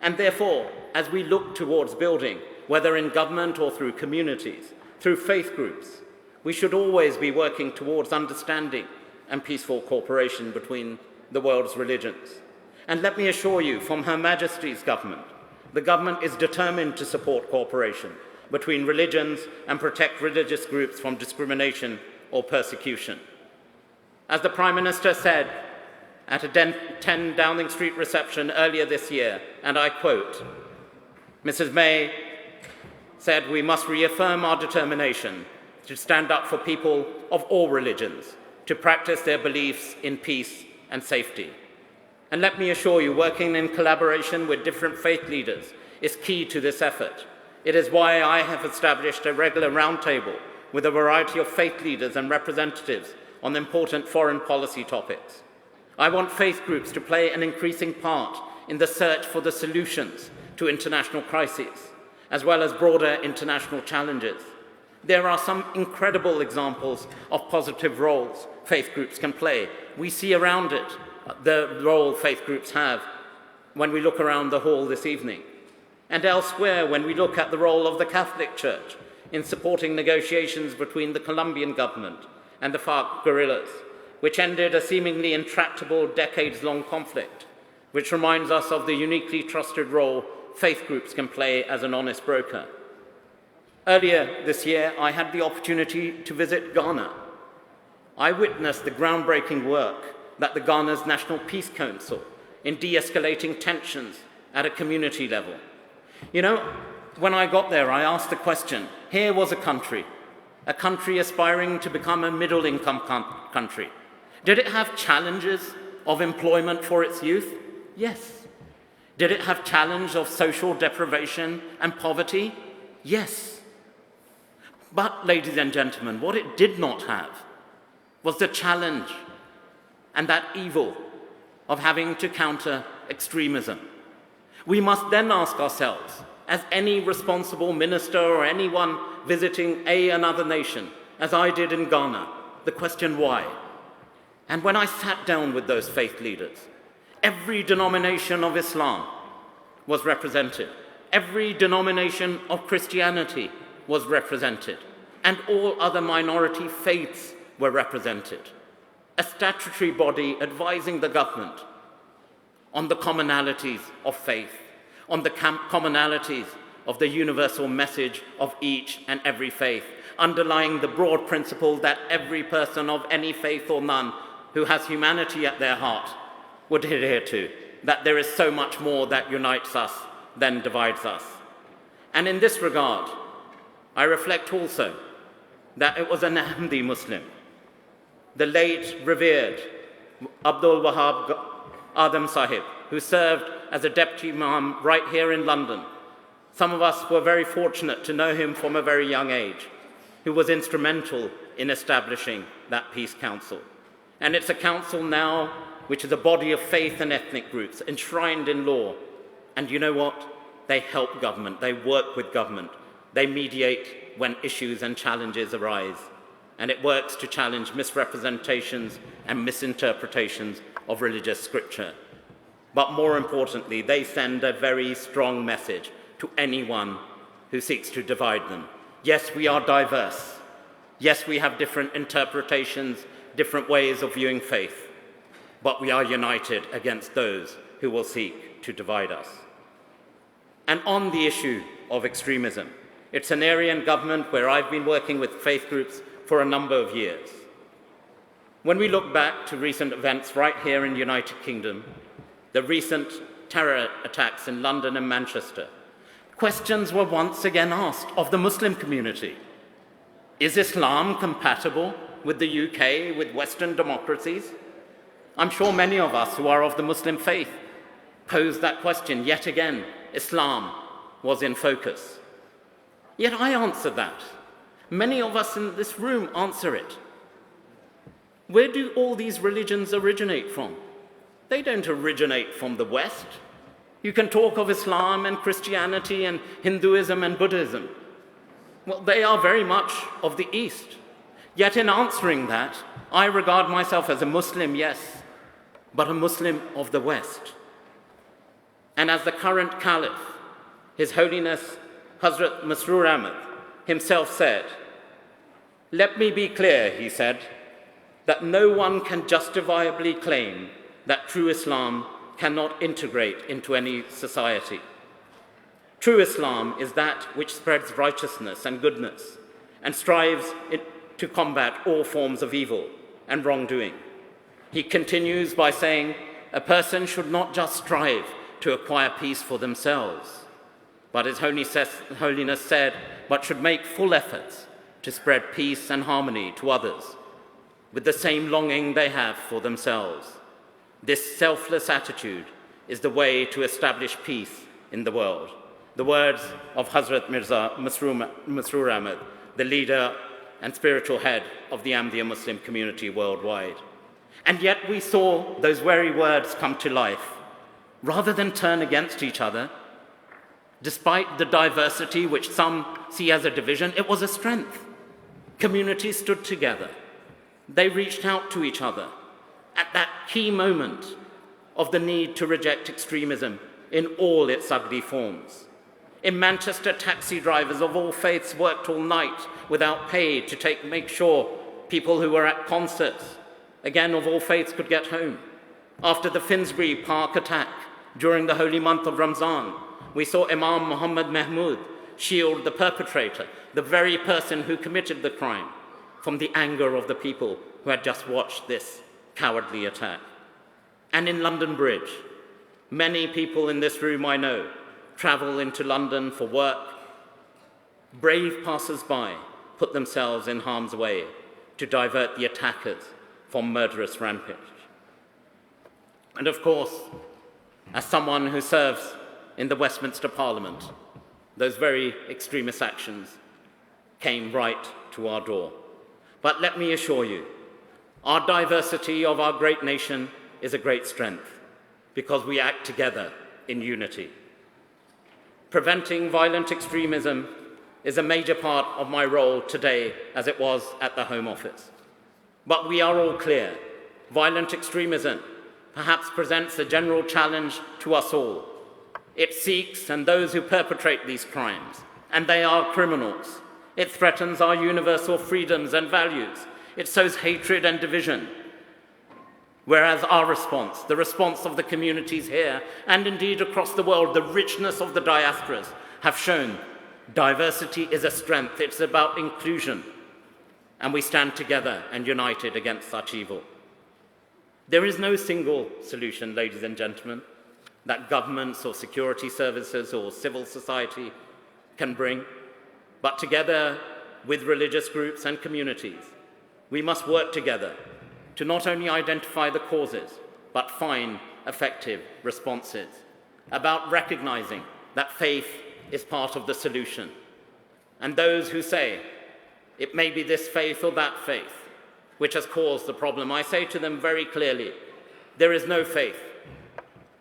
And therefore, as we look towards building, whether in government or through communities, through faith groups, we should always be working towards understanding and peaceful cooperation between the world's religions. And let me assure you, from Her Majesty's government, the government is determined to support cooperation between religions and protect religious groups from discrimination or persecution. As the Prime Minister said at a 10 Downing Street reception earlier this year, and I quote, Mrs. May said, we must reaffirm our determination to stand up for people of all religions, to practice their beliefs in peace and safety. And let me assure you, working in collaboration with different faith leaders is key to this effort. It is why I have established a regular roundtable with a variety of faith leaders and representatives on important foreign policy topics. I want faith groups to play an increasing part in the search for the solutions to international crises, as well as broader international challenges. There are some incredible examples of positive roles faith groups can play. We see around it the role faith groups have when we look around the hall this evening, and elsewhere when we look at the role of the Catholic Church in supporting negotiations between the Colombian government and the FARC guerrillas, which ended a seemingly intractable decades-long conflict, which reminds us of the uniquely trusted role faith groups can play as an honest broker. Earlier this year, I had the opportunity to visit Ghana. I witnessed the groundbreaking work that the Ghana's National Peace Council in de-escalating tensions at a community level. You know, when I got there, I asked the question, here was a country aspiring to become a middle-income country. Did it have challenges of employment for its youth? Yes. Did it have challenge of social deprivation and poverty? Yes. But, ladies and gentlemen, what it did not have was the challenge and that evil of having to counter extremism. We must then ask ourselves, as any responsible minister or anyone visiting another nation, as I did in Ghana, the question why? And when I sat down with those faith leaders, every denomination of Islam was represented. Every denomination of Christianity was represented. And all other minority faiths were represented. A statutory body advising the government on the commonalities of faith, on the commonalities of the universal message of each and every faith, underlying the broad principle that every person of any faith or none who has humanity at their heart would adhere to, that there is so much more that unites us than divides us. And in this regard, I reflect also that it was an Ahmadi Muslim, the late revered Abdul Wahab Adam Sahib, who served as a deputy imam right here in London. Some of us were very fortunate to know him from a very young age, who was instrumental in establishing that peace council. And it's a council now which is a body of faith and ethnic groups enshrined in law. And you know what? They help government, they work with government, they mediate when issues and challenges arise, and it works to challenge misrepresentations and misinterpretations of religious scripture. But more importantly, they send a very strong message to anyone who seeks to divide them. Yes, we are diverse. Yes, we have different interpretations, different ways of viewing faith, but we are united against those who will seek to divide us. And on the issue of extremism, it's an area in government where I've been working with faith groups for a number of years. When we look back to recent events right here in the United Kingdom, the recent terror attacks in London and Manchester, questions were once again asked of the Muslim community. Is Islam compatible with the UK, with Western democracies? I'm sure many of us who are of the Muslim faith posed that question yet again. Islam was in focus. Yet I answered that. Many of us in this room answer it. Where do all these religions originate from? They don't originate from the West. You can talk of Islam and Christianity and Hinduism and Buddhism. Well, they are very much of the East. Yet in answering that, I regard myself as a Muslim, yes, but a Muslim of the West. And as the current Caliph, His Holiness Hazrat Masroor Ahmad himself said, "Let me be clear," he said, "that no one can justifiably claim that true Islam cannot integrate into any society. True Islam is that which spreads righteousness and goodness and strives to combat all forms of evil and wrongdoing." He continues by saying, "A person should not just strive to acquire peace for themselves, but His Holiness said, but should make full efforts to spread peace and harmony to others with the same longing they have for themselves. This selfless attitude is the way to establish peace in the world." The words of Hazrat Mirza Masroor Ahmad, the leader and spiritual head of the Ahmadiyya Muslim community worldwide. And yet we saw those very words come to life. Rather than turn against each other, despite the diversity which some see as a division, it was a strength. Communities stood together. They reached out to each other at that key moment of the need to reject extremism in all its ugly forms. In Manchester, taxi drivers of all faiths worked all night without pay to make sure people who were at concerts, again of all faiths, could get home. After the Finsbury Park attack during the holy month of Ramzan, we saw Imam Muhammad Mahmud shield the perpetrator, the very person who committed the crime, from the anger of the people who had just watched this cowardly attack. And in London Bridge, many people in this room I know travel into London for work. Brave passers-by put themselves in harm's way to divert the attackers from murderous rampage. And of course, as someone who serves in the Westminster Parliament, those very extremist actions came right to our door. But let me assure you, our diversity of our great nation is a great strength because we act together in unity. Preventing violent extremism is a major part of my role today, as it was at the Home Office. But we are all clear, violent extremism perhaps presents a general challenge to us all. It seeks and those who perpetrate these crimes, and they are criminals. It threatens our universal freedoms and values. It sows hatred and division. Whereas our response, the response of the communities here, and indeed across the world, the richness of the diasporas, have shown diversity is a strength. It's about inclusion. And we stand together and united against such evil. There is no single solution, ladies and gentlemen, that governments or security services or civil society can bring. But together with religious groups and communities, we must work together to not only identify the causes, but find effective responses, about recognizing that faith is part of the solution. And those who say, it may be this faith or that faith which has caused the problem, I say to them very clearly, There is no faith.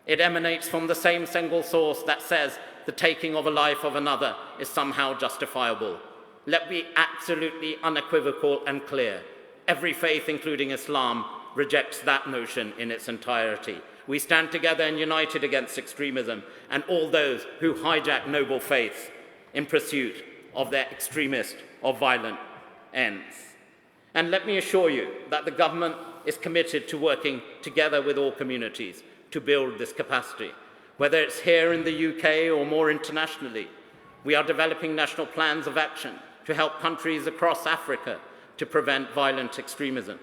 It emanates from the same single source that says the taking of a life of another is somehow justifiable. Let me be absolutely unequivocal and clear. Every faith, including Islam, rejects that notion in its entirety. We stand together and united against extremism and all those who hijack noble faiths in pursuit of their extremist or violent ends. And let me assure you that the government is committed to working together with all communities to build this capacity. Whether it's here in the UK or more internationally, we are developing national plans of action to help countries across Africa to prevent violent extremism.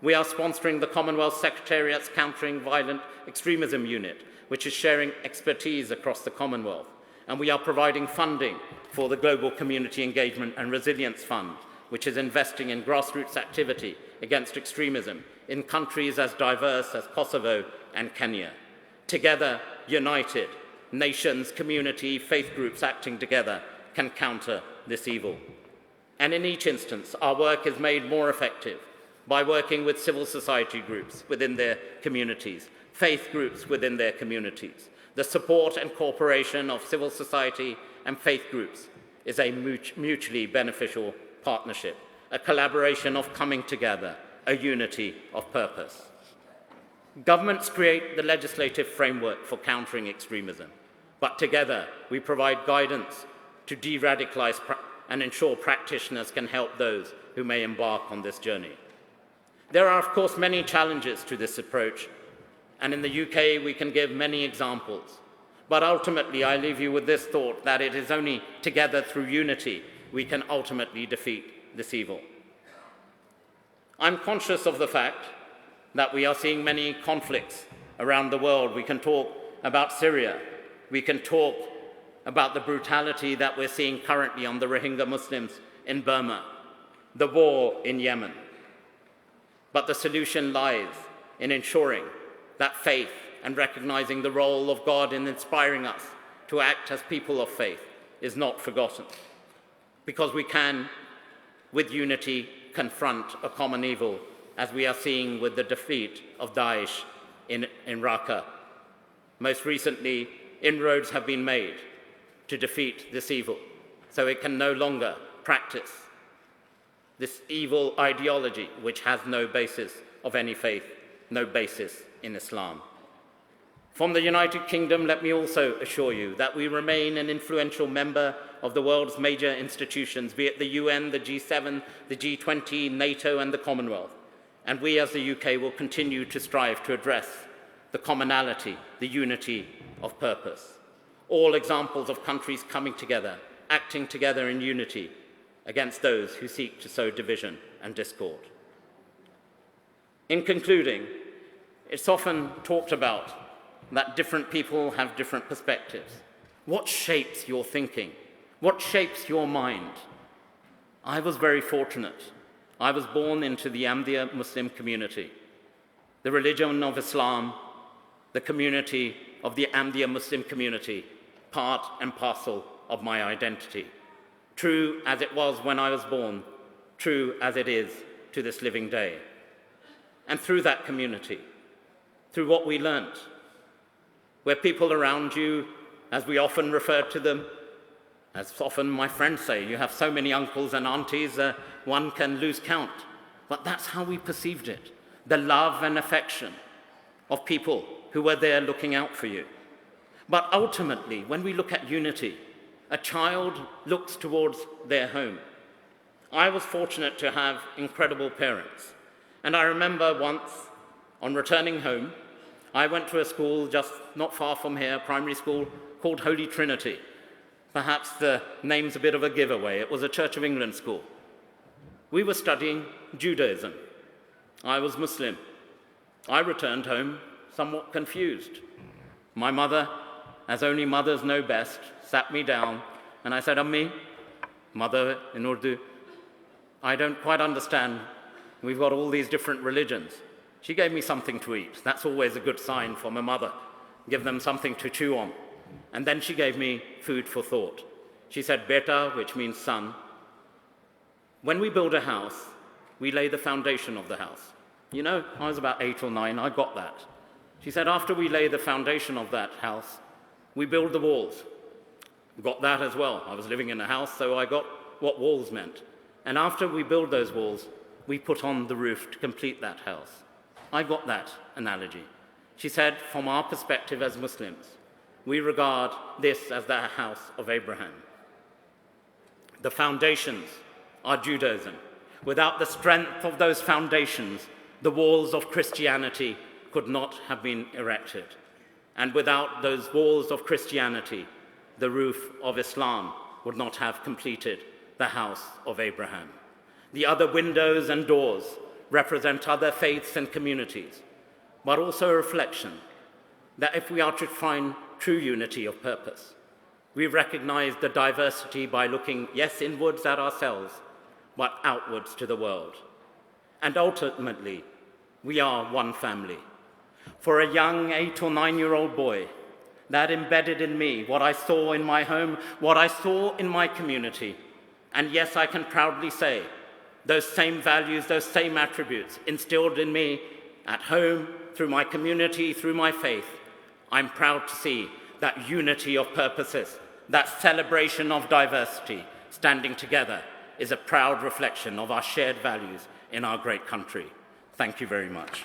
We are sponsoring the Commonwealth Secretariat's Countering Violent Extremism Unit, which is sharing expertise across the Commonwealth. And we are providing funding for the Global Community Engagement and Resilience Fund, which is investing in grassroots activity against extremism in countries as diverse as Kosovo and Kenya. Together, united, nations, community, faith groups acting together can counter this evil. And in each instance, our work is made more effective by working with civil society groups within their communities, faith groups within their communities. The support and cooperation of civil society and faith groups is a mutually beneficial partnership, a collaboration of coming together, a unity of purpose. Governments create the legislative framework for countering extremism, but together we provide guidance to de-radicalize and ensure practitioners can help those who may embark on this journey. There are, of course, many challenges to this approach, and in the UK we can give many examples. But ultimately, I leave you with this thought, that it is only together through unity we can ultimately defeat this evil. I'm conscious of the fact that we are seeing many conflicts around the world. We can talk about Syria. We can talk about the brutality that we're seeing currently on the Rohingya Muslims in Burma, the war in Yemen. But the solution lies in ensuring that faith and recognizing the role of God in inspiring us to act as people of faith is not forgotten. Because we can, with unity, confront a common evil, as we are seeing with the defeat of Daesh in Raqqa. Most recently, inroads have been made to defeat this evil, so it can no longer practice this evil ideology which has no basis of any faith, no basis in Islam. From the United Kingdom, let me also assure you that we remain an influential member of the world's major institutions, be it the UN, the G7, the G20, NATO, and the Commonwealth. And we as the UK will continue to strive to address the commonality, the unity of purpose. All examples of countries coming together, acting together in unity against those who seek to sow division and discord. In concluding, it's often talked about that different people have different perspectives. What shapes your thinking? What shapes your mind? I was very fortunate. I was born into the Ahmadiyya Muslim community, the religion of Islam, the community of the Ahmadiyya Muslim community, part and parcel of my identity. True as it was when I was born, true as it is to this living day. And through that community, through what we learnt, where people around you, as we often refer to them, as often my friends say, you have so many uncles and aunties, one can lose count. But that's how we perceived it, the love and affection of people who were there looking out for you. But ultimately, when we look at unity, a child looks towards their home. I was fortunate to have incredible parents. And I remember once, on returning home, I went to a school just not far from here, primary school, called Holy Trinity. Perhaps the name's a bit of a giveaway. It was a Church of England school. We were studying Judaism. I was Muslim. I returned home somewhat confused. My mother, as only mothers know best, sat me down and I said, Ammi, mother in Urdu, I don't quite understand. We've got all these different religions. She gave me something to eat. That's always a good sign from a mother. Give them something to chew on. And then she gave me food for thought. She said, Beta, which means son. When we build a house, we lay the foundation of the house. You know, I was about 8 or 9, I got that. She said, after we lay the foundation of that house, we build the walls. Got that as well. I was living in a house, so I got what walls meant. And after we build those walls, we put on the roof to complete that house. I got that analogy. She said, from our perspective as Muslims, we regard this as the house of Abraham. The foundations are Judaism. Without the strength of those foundations, the walls of Christianity could not have been erected. And without those walls of Christianity, the roof of Islam would not have completed the house of Abraham. The other windows and doors represent other faiths and communities, but also a reflection that if we are to find true unity of purpose, we recognize the diversity by looking, yes, inwards at ourselves, but outwards to the world. And ultimately, we are one family. For a young 8 or 9-year-old boy, that embedded in me what I saw in my home, what I saw in my community. And yes, I can proudly say, those same values, those same attributes instilled in me at home, through my community, through my faith, I'm proud to see that unity of purposes, that celebration of diversity, standing together, is a proud reflection of our shared values in our great country. Thank you very much.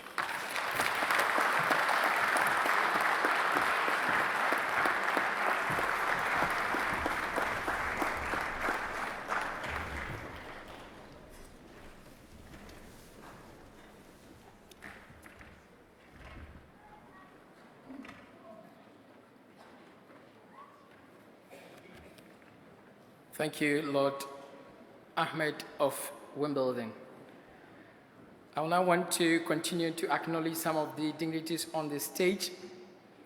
Thank you, Lord Ahmed of Wimbledon. I will now want to continue to acknowledge some of the dignitaries on the stage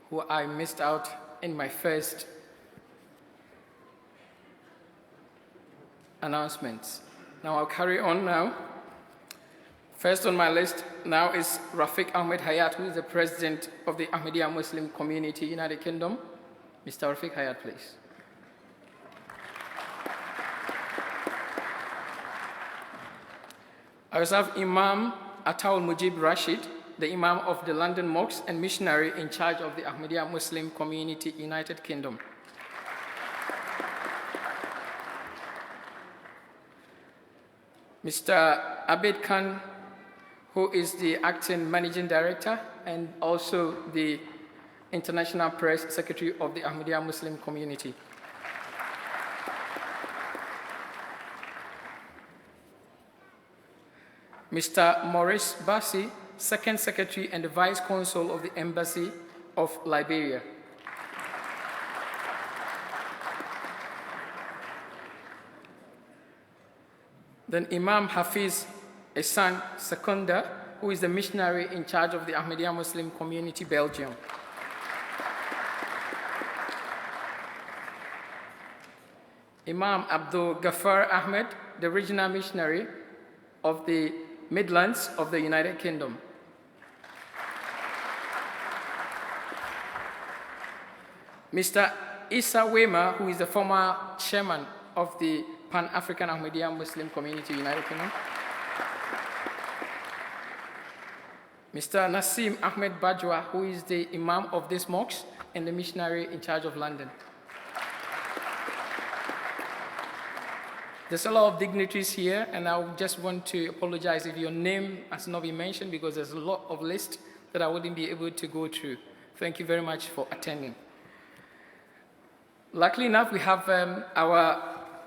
who I missed out in my first announcements. Now I'll carry on now. First on my list now is Rafiq Ahmed Hayat, who is the president of the Ahmadiyya Muslim Community, United Kingdom. Mr. Rafiq Hayat, please. I also have Imam Ataul Mujib Rashid, the Imam of the London Mosque and missionary in charge of the Ahmadiyya Muslim Community, United Kingdom. Mr. Abid Khan, who is the acting managing director and also the international press secretary of the Ahmadiyya Muslim Community. Mr. Maurice Bassi, Second Secretary and the Vice Consul of the Embassy of Liberia. Then Imam Hafiz Ehsan Sekunda, who is the missionary in charge of the Ahmadiyya Muslim Community, Belgium. Imam Abdul Ghaffar Ahmed, the regional missionary of the Midlands of the United Kingdom. Mr. Issa Wema, who is the former chairman of the Pan-African Ahmadiyya Muslim Community, United Kingdom. Mr. Nassim Ahmed Bajwa, who is the imam of this mosque and the missionary in charge of London. There's a lot of dignitaries here, and I just want to apologize if your name has not been mentioned because there's a lot of lists that I wouldn't be able to go through. Thank you very much for attending. Luckily enough, we have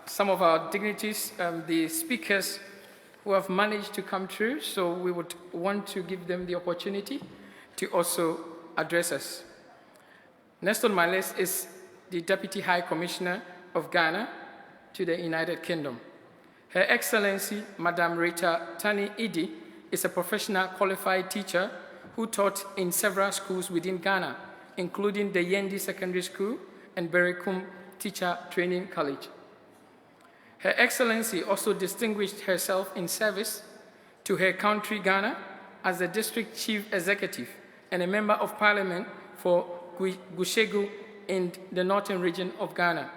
some of our dignitaries, the speakers who have managed to come through, so we would want to give them the opportunity to also address us. Next on my list is the Deputy High Commissioner of Ghana to the United Kingdom. Her Excellency, Madam Rita Tani Idi, is a professional qualified teacher who taught in several schools within Ghana, including the Yendi Secondary School and Berekum Teacher Training College. Her Excellency also distinguished herself in service to her country, Ghana, as the District Chief Executive and a Member of Parliament for Gushegu in the Northern Region of Ghana.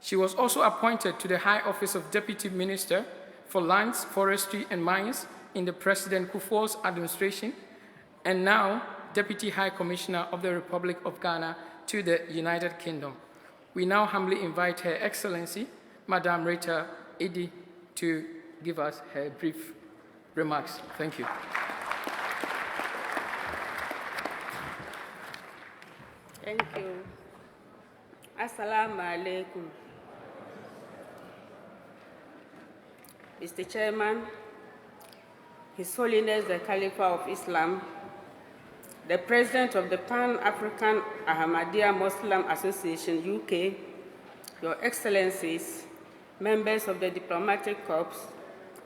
She was also appointed to the High Office of Deputy Minister for Lands, Forestry and Mines in the President Kufuor's administration, and now Deputy High Commissioner of the Republic of Ghana to the United Kingdom. We now humbly invite Her Excellency, Madame Rita Idi, to give us her brief remarks. Thank you. Thank you. Assalamu alaikum. Mr. Chairman, His Holiness the Caliph of Islam, the President of the Pan-African Ahmadiyya Muslim Association, UK, Your Excellencies, members of the Diplomatic Corps,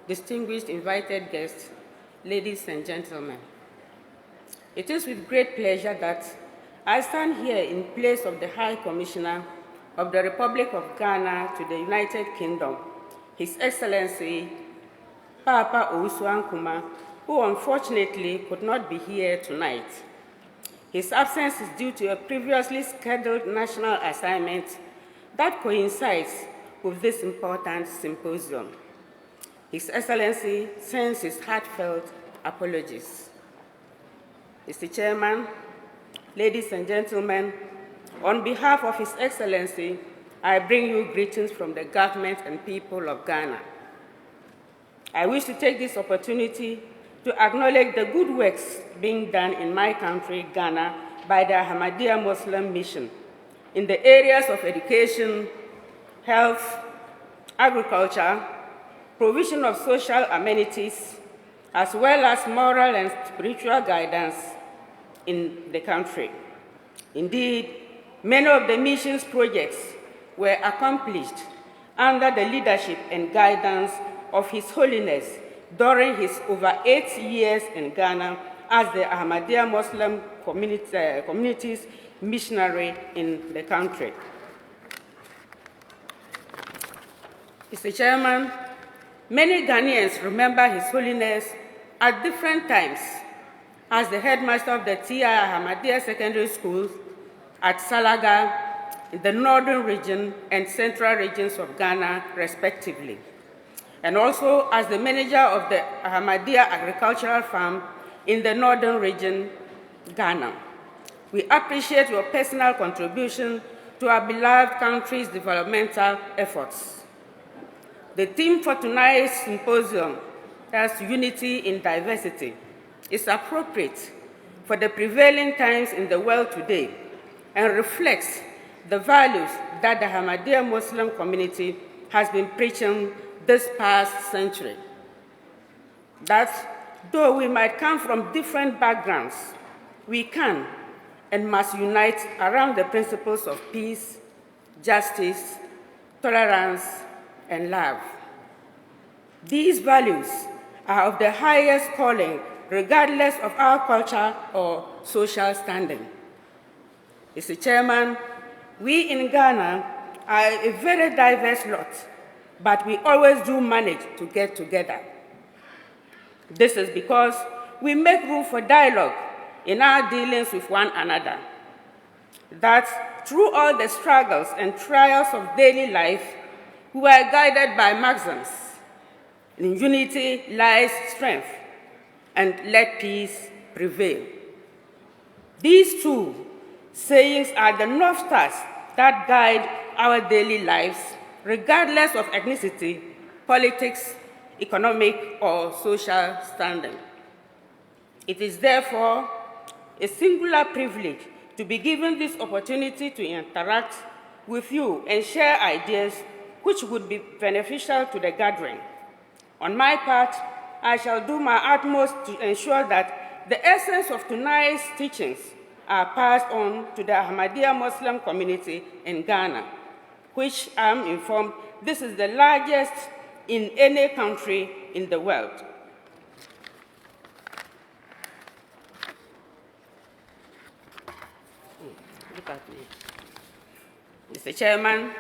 distinguished invited guests, ladies and gentlemen. It is with great pleasure that I stand here in place of the High Commissioner of the Republic of Ghana to the United Kingdom, His Excellency Papa Owusu Nkrumah, who unfortunately could not be here tonight. His absence is due to a previously scheduled national assignment that coincides with this important symposium. His Excellency sends his heartfelt apologies. Mr. Chairman, ladies and gentlemen, on behalf of His Excellency, I bring you greetings from the government and people of Ghana. I wish to take this opportunity to acknowledge the good works being done in my country, Ghana, by the Ahmadiyya Muslim Mission in the areas of education, health, agriculture, provision of social amenities, as well as moral and spiritual guidance in the country. Indeed, many of the mission's projects were accomplished under the leadership and guidance of His Holiness during his over 8 years in Ghana as the Ahmadiyya Muslim community's missionary in the country. Mr. Chairman, many Ghanaians remember His Holiness at different times as the headmaster of the T.I. Ahmadiyya Secondary School at Salaga in the northern region and central regions of Ghana, respectively, and also as the manager of the Ahmadiyya Agricultural Farm in the northern region, Ghana. We appreciate your personal contribution to our beloved country's developmental efforts. The theme for tonight's symposium, as Unity in Diversity, is appropriate for the prevailing times in the world today and reflects the values that the Ahmadiyya Muslim community has been preaching this past century. That though we might come from different backgrounds, we can and must unite around the principles of peace, justice, tolerance, and love. These values are of the highest calling, regardless of our culture or social standing. Mr. Chairman, we in Ghana are a very diverse lot, but we always do manage to get together. This is because we make room for dialogue in our dealings with one another. That through all the struggles and trials of daily life, we are guided by maxims. In unity lies strength, and let peace prevail. These two sayings are the North Stars that guide our daily lives, regardless of ethnicity, politics, economic, or social standing. It is therefore a singular privilege to be given this opportunity to interact with you and share ideas which would be beneficial to the gathering. On my part, I shall do my utmost to ensure that the essence of tonight's teachings are passed on to the Ahmadiyya Muslim community in Ghana, which I am informed this is the largest in any country in the world. Look at me. Mr. Chairman,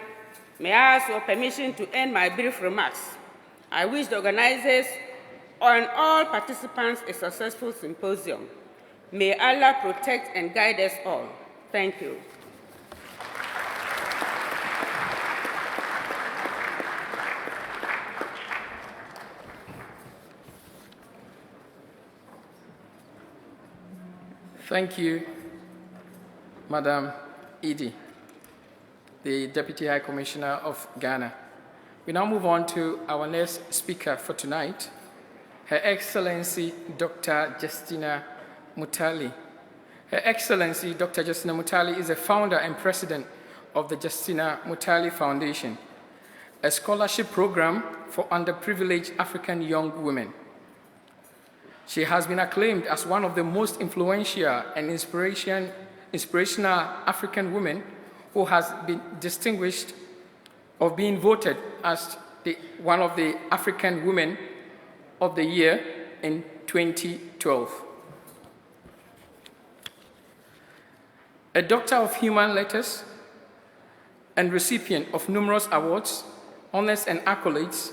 may I ask your permission to end my brief remarks? I wish the organizers and all participants a successful symposium. May Allah protect and guide us all. Thank you. Thank you, Madam Edie, the Deputy High Commissioner of Ghana. We now move on to our next speaker for tonight, Her Excellency Dr. Justina Mutali. Her Excellency Dr. Justina Mutali is the founder and president of the Justina Mutali Foundation, a scholarship program for underprivileged African young women. She has been acclaimed as one of the most influential and inspirational African women who has been distinguished of being voted as one of the African Women of the Year in 2012. A Doctor of Human Letters and recipient of numerous awards, honors, and accolades,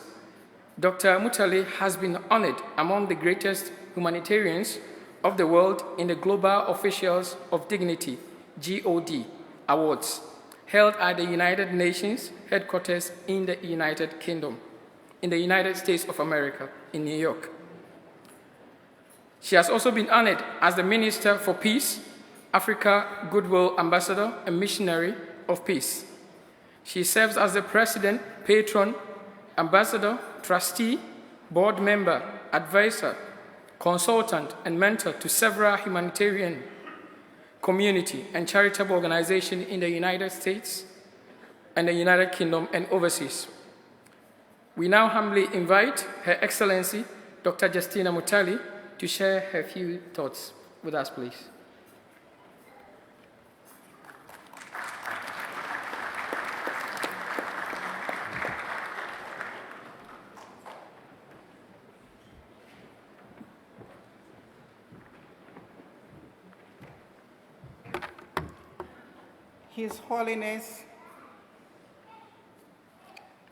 Dr. Mutali has been honored among the greatest humanitarians of the world in the Global Officials of Dignity, GOD, Awards, held at the United Nations headquarters in the United Kingdom, in the United States of America, in New York. She has also been honored as the Minister for Peace, Africa Goodwill Ambassador, and Missionary of Peace. She serves as the President, Patron, Ambassador, Trustee, Board Member, Advisor, Consultant, and Mentor to several humanitarian, community, and charitable organizations in the United States and the United Kingdom and overseas. We now humbly invite Her Excellency Dr. Justina Mutali to share her few thoughts with us, please. His Holiness,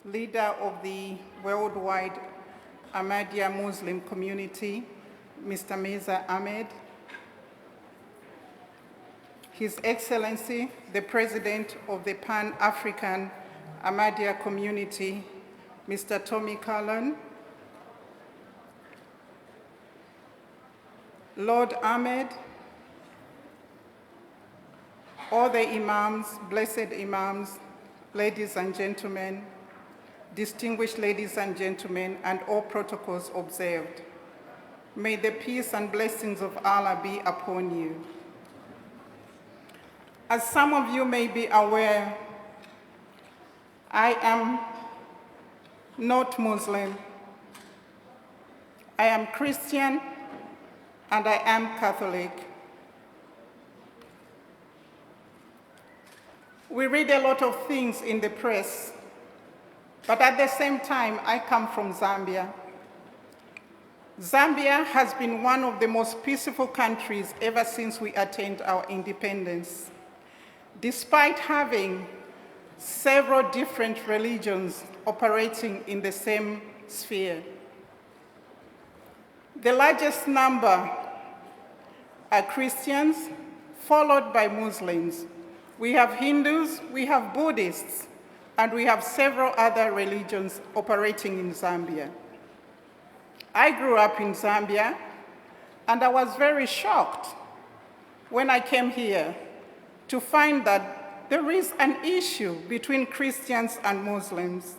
leader of the worldwide Ahmadiyya Muslim community, Mr. Mirza Ahmed, His Excellency, the President of the Pan-African Ahmadiyya community, Mr. Tommy Cullen, Lord Ahmed, all the imams, blessed imams, ladies and gentlemen, distinguished ladies and gentlemen, and all protocols observed. May the peace and blessings of Allah be upon you. As some of you may be aware, I am not Muslim. I am Christian and I am Catholic. We read a lot of things in the press, but at the same time, I come from Zambia. Zambia has been one of the most peaceful countries ever since we attained our independence, despite having several different religions operating in the same sphere. The largest number are Christians, followed by Muslims. We have Hindus, we have Buddhists, and we have several other religions operating in Zambia. I grew up in Zambia, and I was very shocked when I came here to find that there is an issue between Christians and Muslims.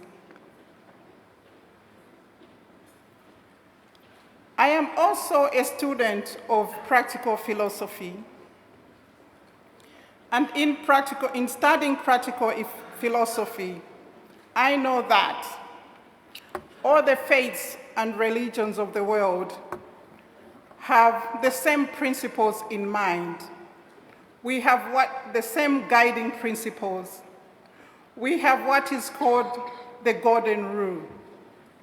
I am also a student of practical philosophy. And in studying practical philosophy, I know that all the faiths and religions of the world have the same principles in mind. We have the same guiding principles. We have what is called the golden rule,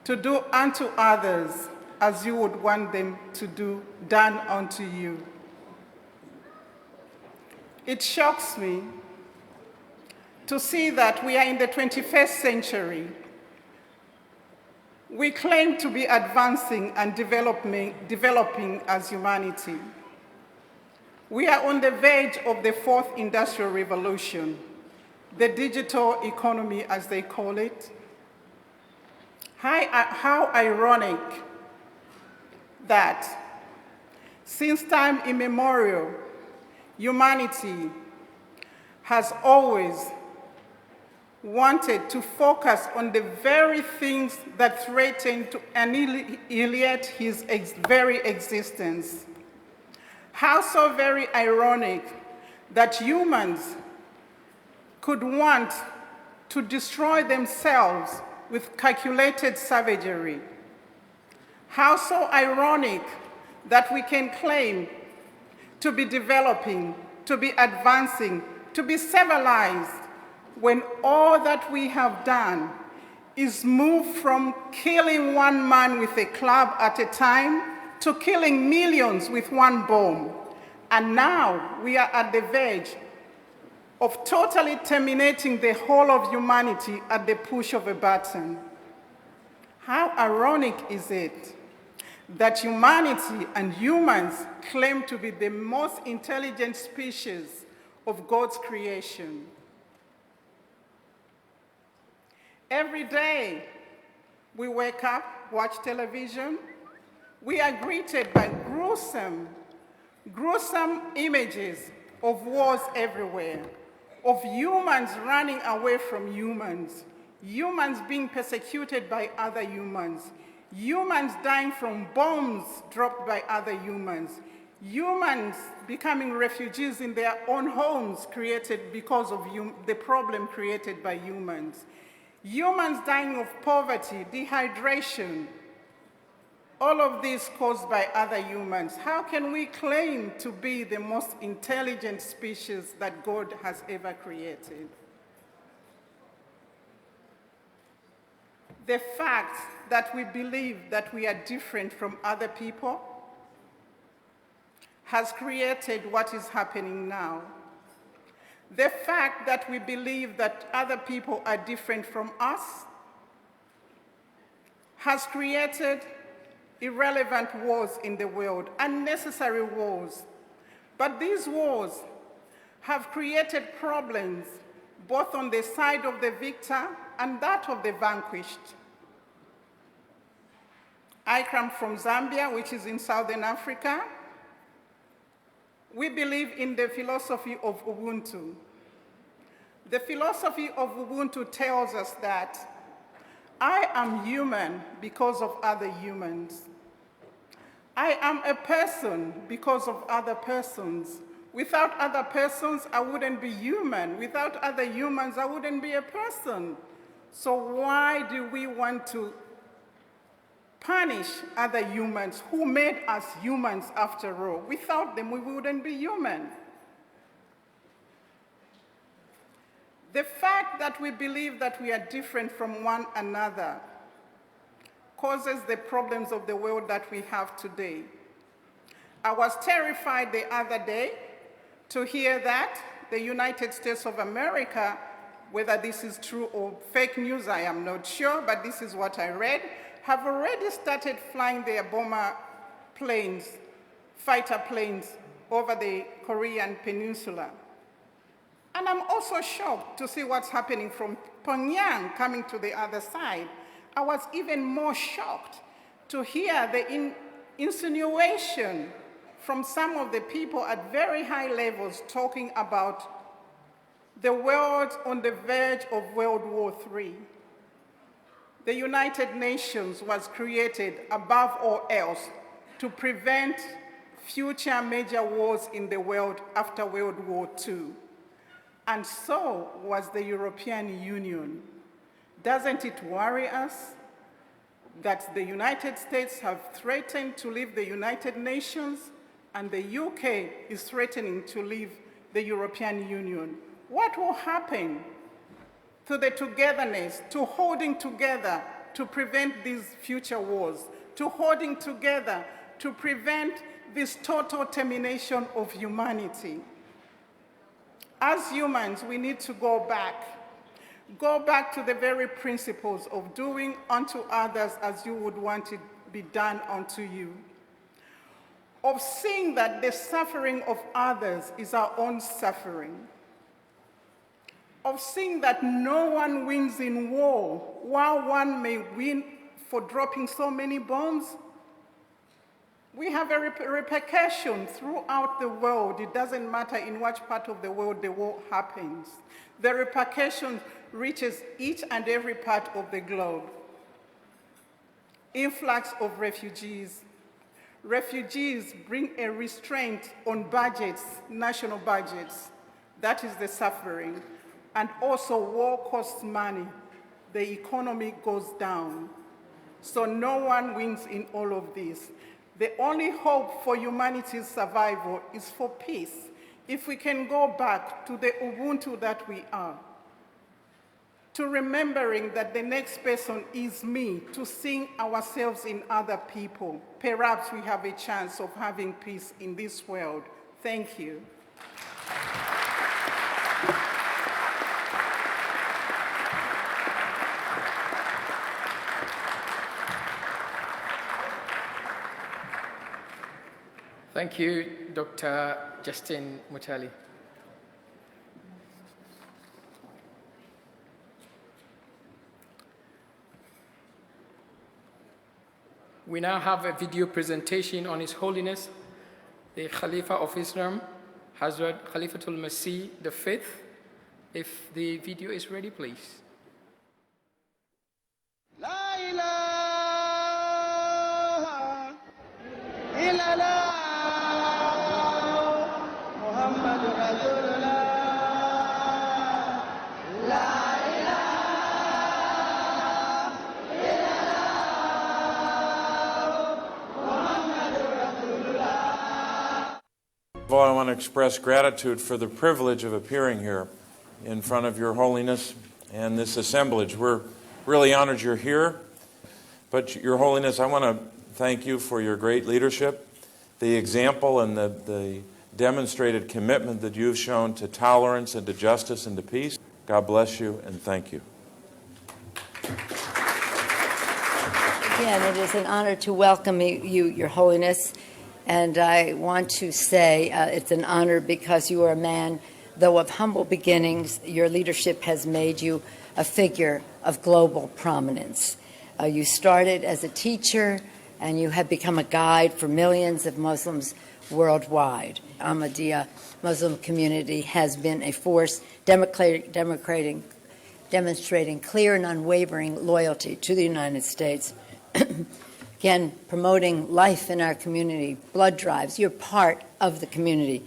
to do unto others as you would want them to do done unto you. It shocks me to see that we are in the 21st century. We claim to be advancing and developing as humanity. We are on the verge of the fourth industrial revolution, the digital economy as they call it. How ironic that since time immemorial, humanity has always wanted to focus on the very things that threaten to annihilate his very existence. How so very ironic that humans could want to destroy themselves with calculated savagery. How so ironic that we can claim to be developing, to be advancing, to be civilized, when all that we have done is move from killing one man with a club at a time to killing millions with one bomb. And now we are at the verge of totally terminating the whole of humanity at the push of a button. How ironic is it that humanity and humans claim to be the most intelligent species of God's creation? Every day we wake up, watch television, we are greeted by gruesome images of wars everywhere, of humans running away from humans, humans being persecuted by other humans, humans dying from bombs dropped by other humans, humans becoming refugees in their own homes created because of the problem created by humans, humans dying of poverty, dehydration, all of this caused by other humans. How can we claim to be the most intelligent species that God has ever created? The fact that we believe that we are different from other people has created what is happening now. The fact that we believe that other people are different from us has created irrelevant wars in the world, unnecessary wars. But these wars have created problems both on the side of the victor and that of the vanquished. I come from Zambia, which is in Southern Africa. We believe in the philosophy of Ubuntu. The philosophy of Ubuntu tells us that I am human because of other humans. I am a person because of other persons. Without other persons, I wouldn't be human. Without other humans, I wouldn't be a person. So why do we want to punish other humans who made us humans after all? Without them, we wouldn't be human. The fact that we believe that we are different from one another causes the problems of the world that we have today. I was terrified the other day to hear that the United States of America, whether this is true or fake news, I am not sure, but this is what I read, have already started flying their bomber planes, fighter planes, over the Korean Peninsula. And I'm also shocked to see what's happening from Pyongyang coming to the other side. I was even more shocked to hear the insinuation from some of the people at very high levels talking about the world on the verge of World War III. The United Nations was created above all else to prevent future major wars in the world after World War II. And so was the European Union. Doesn't it worry us that the United States have threatened to leave the United Nations and the UK is threatening to leave the European Union? What will happen to the togetherness, to holding together to prevent these future wars, to holding together to prevent this total termination of humanity? As humans, we need to go back to the very principles of doing unto others as you would want it be done unto you, of seeing that the suffering of others is our own suffering, of seeing that no one wins in war. While one may win for dropping so many bombs, We have a repercussion throughout the world. It doesn't matter in which part of the world the war happens. The repercussion reaches each and every part of the globe. Influx of refugees. Refugees bring a restraint on budgets, national budgets. That is the suffering. And also war costs money. The economy goes down. So no one wins in all of this. The only hope for humanity's survival is for peace. If we can go back to the Ubuntu that we are, to remembering that the next person is me, to seeing ourselves in other people, perhaps we have a chance of having peace in this world. Thank you. Thank you, Dr. Justin Mutali. We now have a video presentation on His Holiness, the Khalifa of Islam, Hazrat Khalifatul Masih V. If the video is ready, please. La ilaha illallah. I want to express gratitude for the privilege of appearing here in front of Your Holiness and this assemblage. We're really honored you're here. But Your Holiness, I want to thank you for your great leadership, the example and the demonstrated commitment that you've shown to tolerance and to justice and to peace. God bless you and thank you. Again, it is an honor to welcome you, Your Holiness. And I want to say it's an honor because you are a man, though of humble beginnings, your leadership has made you a figure of global prominence. You started as a teacher, and you have become a guide for millions of Muslims worldwide. Ahmadiyya Muslim community has been a force demonstrating clear and unwavering loyalty to the United States. Again, promoting life in our community, blood drives. You're part of the community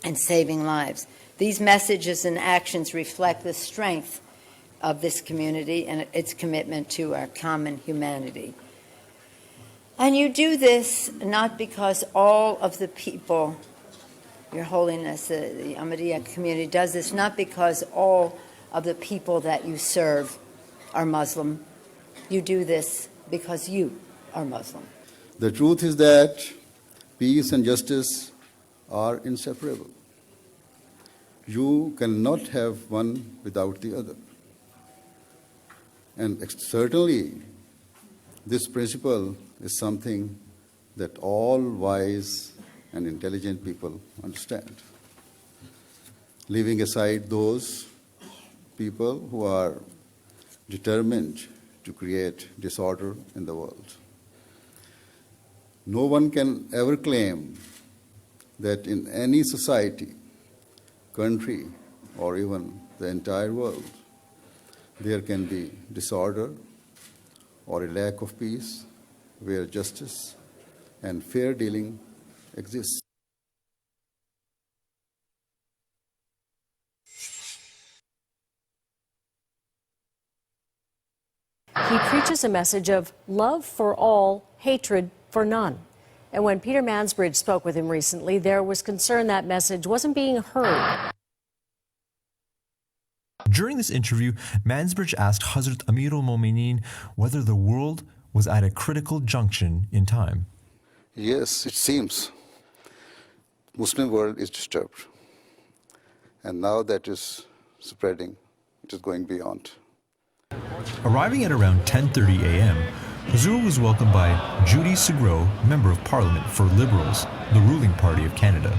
and saving lives. These messages and actions reflect the strength of this community and its commitment to our common humanity. And you do this not because all of the people, Your Holiness, the Ahmadiyya community does this not because all of the people that you serve are Muslim. You do this because you are Muslim. The truth is that peace and justice are inseparable. You cannot have one without the other. And certainly, this principle is something that all wise and intelligent people understand. Leaving aside those people who are determined to create disorder in the world. No one can ever claim that in any society, country, or even the entire world, there can be disorder or a lack of peace where justice and fair dealing exists. He preaches a message of love for all, hatred for none. And when Peter Mansbridge spoke with him recently, there was concern that message wasn't being heard. During this interview, Mansbridge asked Hazrat Amir al-Momineen whether the world was at a critical junction in time. Yes, it seems. Muslim world is disturbed. And now that is spreading, it is going beyond. Arriving at around 10:30 a.m., Hazur was welcomed by Judy Segro, Member of Parliament for Liberals, the ruling party of Canada.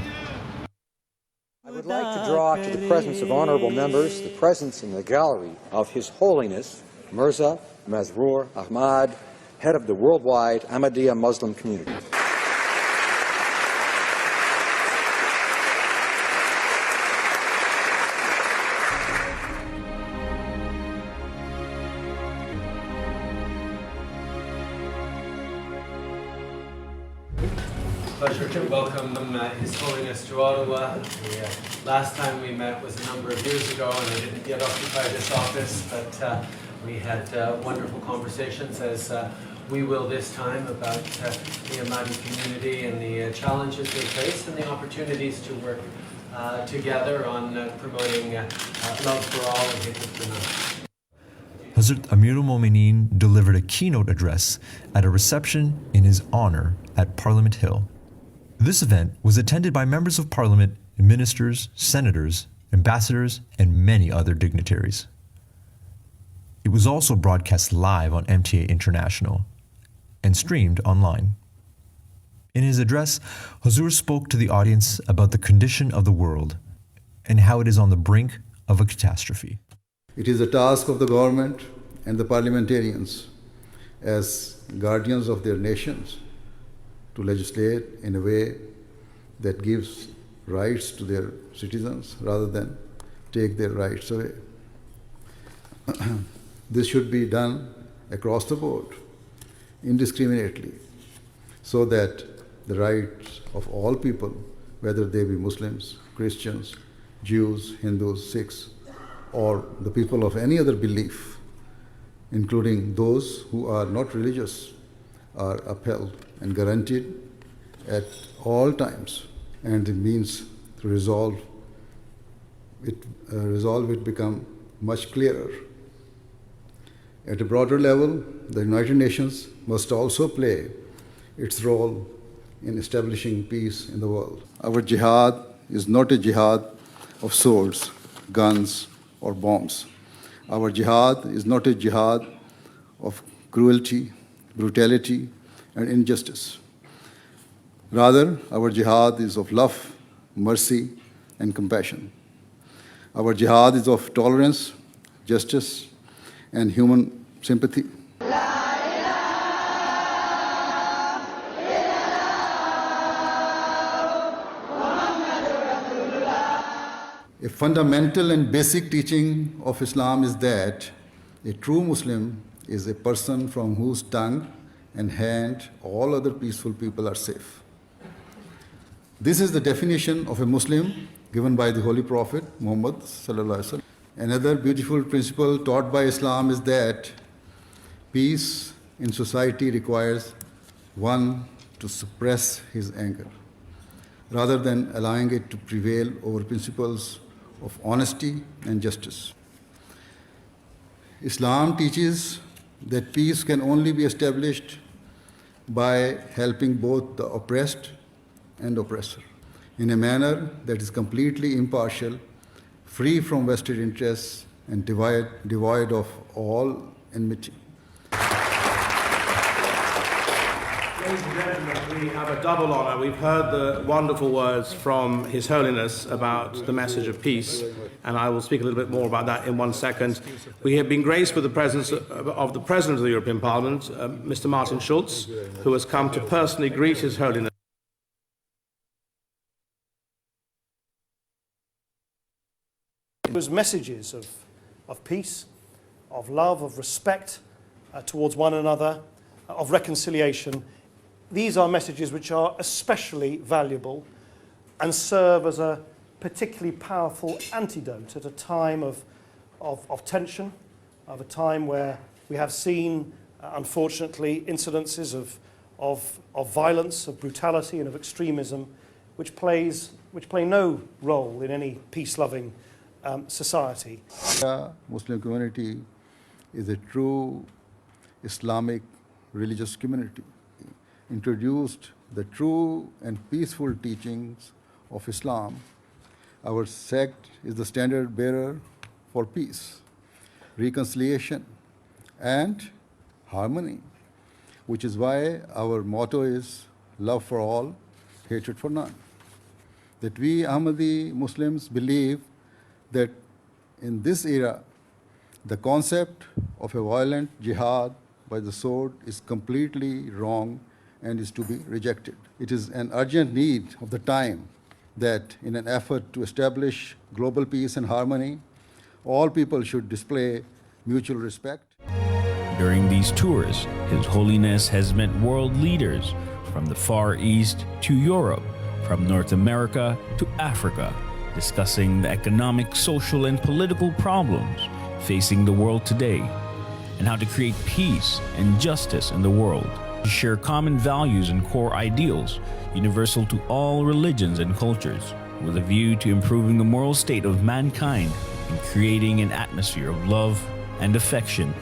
I would like to draw to the presence of honourable members the presence in the gallery of His Holiness Mirza Masroor Ahmad, head of the worldwide Ahmadiyya Muslim community. pleasure to welcome His Holiness to Ottawa. The last time we met was a number of years ago, and I didn't yet occupy this office, but we had wonderful conversations, as we will this time, about the Ahmadi community and the challenges they face and the opportunities to work together on promoting love for all and hatred for none. Hazrat Amirul Momineen delivered a keynote address at a reception in his honor at Parliament Hill. This event was attended by members of Parliament, ministers, senators, ambassadors, and many other dignitaries. It was also broadcast live on MTA International and streamed online. In his address, Hazur spoke to the audience about the condition of the world and how it is on the brink of a catastrophe. It is the task of the government and the parliamentarians, as guardians of their nations, to legislate in a way that gives rights to their citizens rather than take their rights away. This should be done across the board, indiscriminately, so that the rights of all people, whether they be Muslims, Christians, Jews, Hindus, Sikhs, or the people of any other belief, including those who are not religious, are upheld and guaranteed at all times. And the means to resolve it become much clearer. At a broader level, the United Nations must also play its role in establishing peace in the world. Our jihad is not a jihad of swords, guns, or bombs. Our jihad is not a jihad of cruelty, brutality, and injustice. Rather, our jihad is of love, mercy, and compassion. Our jihad is of tolerance, justice, and human sympathy. A fundamental and basic teaching of Islam is that a true Muslim is a person from whose tongue and hand all other peaceful people are safe. This is the definition of a Muslim given by the Holy Prophet Muhammad sallallahu alaihi wasallam. Another beautiful principle taught by Islam is that peace in society requires one to suppress his anger, rather than allowing it to prevail over principles of honesty and justice. Islam teaches that peace can only be established by helping both the oppressed and oppressor in a manner that is completely impartial, free from vested interests, and devoid of all enmity. Ladies and gentlemen, we have a double honor. We've heard the wonderful words from His Holiness about the message of peace, and I will speak a little bit more about that in 1 second. We have been graced with the presence of the President of the European Parliament, Mr. Martin Schulz, who has come to personally greet His Holiness. It was messages of peace, of love, of respect towards one another, of reconciliation. These are messages which are especially valuable and serve as a particularly powerful antidote at a time of tension, of a time where we have seen, unfortunately, incidences of violence, of brutality, and of extremism, which play no role in any peace-loving society. The Muslim community is a true Islamic religious community, introduced the true and peaceful teachings of Islam. Our sect is the standard bearer for peace, reconciliation, and harmony, which is why our motto is love for all, hatred for none. That we Ahmadi Muslims believe that in this era, the concept of a violent jihad by the sword is completely wrong and is to be rejected. It is an urgent need of the time that in an effort to establish global peace and harmony, all people should display mutual respect. During these tours, His Holiness has met world leaders from the Far East to Europe, from North America to Africa, discussing the economic, social, and political problems facing the world today, and how to create peace and justice in the world, to share common values and core ideals universal to all religions and cultures, with a view to improving the moral state of mankind and creating an atmosphere of love and affection.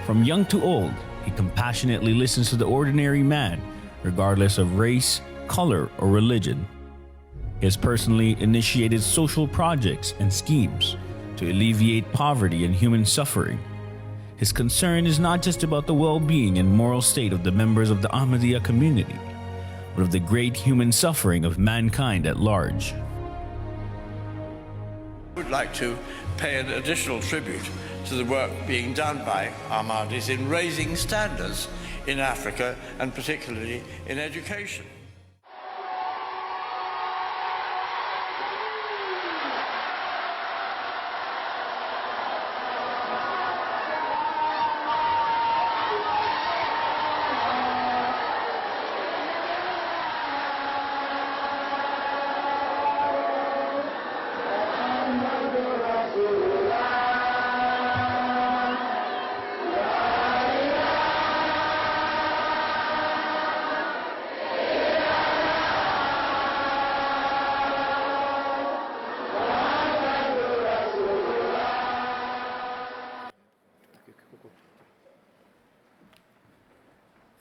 From young to old, he compassionately listens to the ordinary man, regardless of race, color, or religion. He has personally initiated social projects and schemes to alleviate poverty and human suffering. His concern is not just about the well-being and moral state of the members of the Ahmadiyya community, but of the great human suffering of mankind at large. I would like to pay an additional tribute to the work being done by Ahmadis in raising standards in Africa, and particularly in education.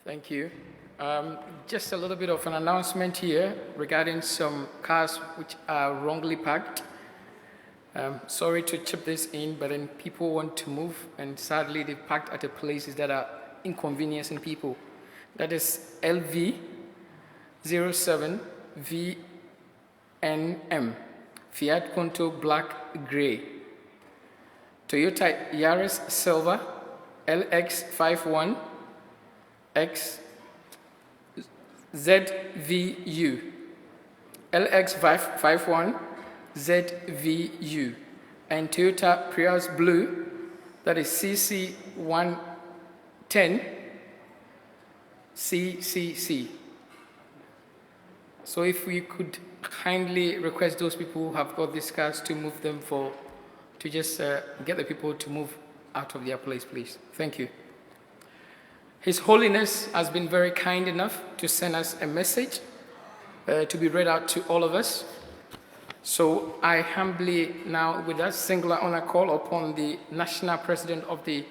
Thank you. Just a little bit of an announcement here regarding some cars which are wrongly parked. Sorry to chip this in, but then people want to move, and sadly they parked at the places that are inconveniencing people. That is LV 07VNM, Fiat Punto Black Gray, Toyota Yaris Silver LX51 X ZVU, LX51 ZVU, and Toyota Prius Blue, that is CC110 CCC. So if we could kindly request those people who have got these cars to move them to just get the people to move out of their place, please. Thank you. His Holiness has been very kind enough to send us a message to be read out to all of us. So I humbly now, with that singular honor, call upon the National President of the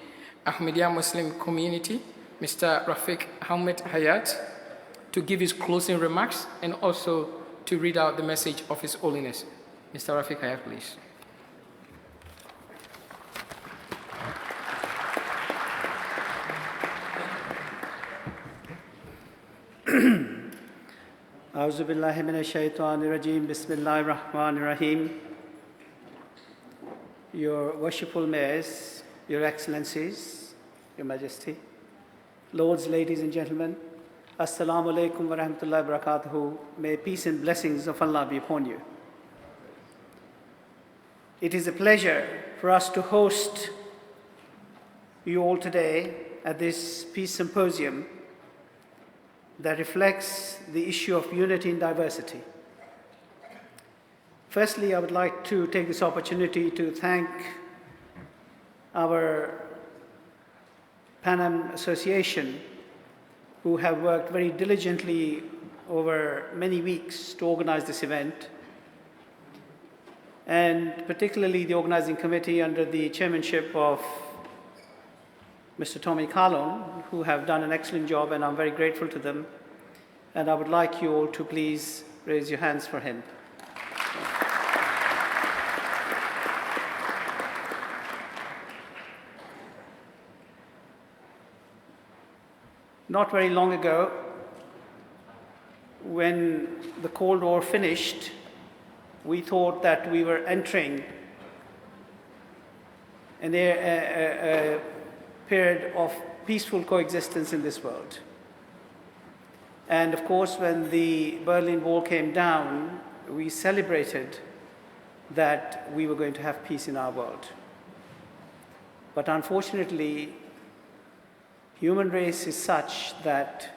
Ahmadiyya Muslim community, Mr. Rafiq Ahmed Hayat, to give his closing remarks and also to read out the message of His Holiness. Mr. Rafiq Hayat, please. A'udhu billahi minash shaitanir rajim. Bismillahir Rahmanir Rahim. Your worshipful mayors, your excellencies, your majesty, lords, ladies and gentlemen, assalamu alaikum wa rahmatullahi wa barakatuhu. May peace and blessings of Allah be upon you. It is a pleasure for us to host you all today at this peace symposium that reflects the issue of unity in diversity. Firstly, I would like to take this opportunity to thank our Pan Am Association, who have worked very diligently over many weeks to organize this event, and particularly the organizing committee under the chairmanship of Mr. Tommy Kalon, who have done an excellent job, and I'm very grateful to them. And I would like you all to please raise your hands for him. Not very long ago, when the Cold War finished, we thought that we were entering a period of peaceful coexistence in this world. And of course, when the Berlin Wall came down, we celebrated that we were going to have peace in our world. But unfortunately, human race is such that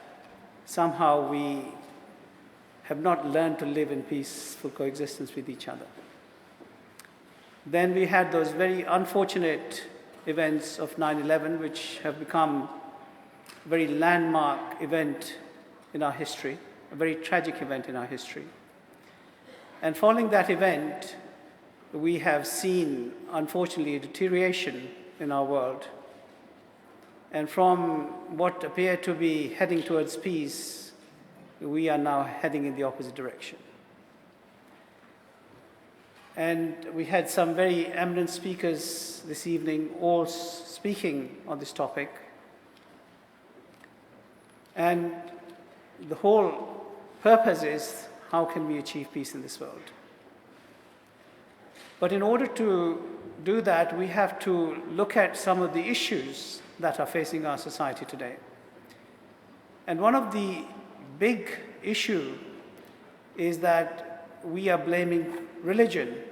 somehow we have not learned to live in peaceful coexistence with each other. Then we had those very unfortunate events of 9/11, which have become a very landmark event in our history, a very tragic event in our history. And following that event, we have seen, unfortunately, a deterioration in our world. And from what appeared to be heading towards peace, we are now heading in the opposite direction. And we had some very eminent speakers this evening all speaking on this topic. And the whole purpose is, how can we achieve peace in this world? But in order to do that, we have to look at some of the issues that are facing our society today. And one of the big issues is that we are blaming religion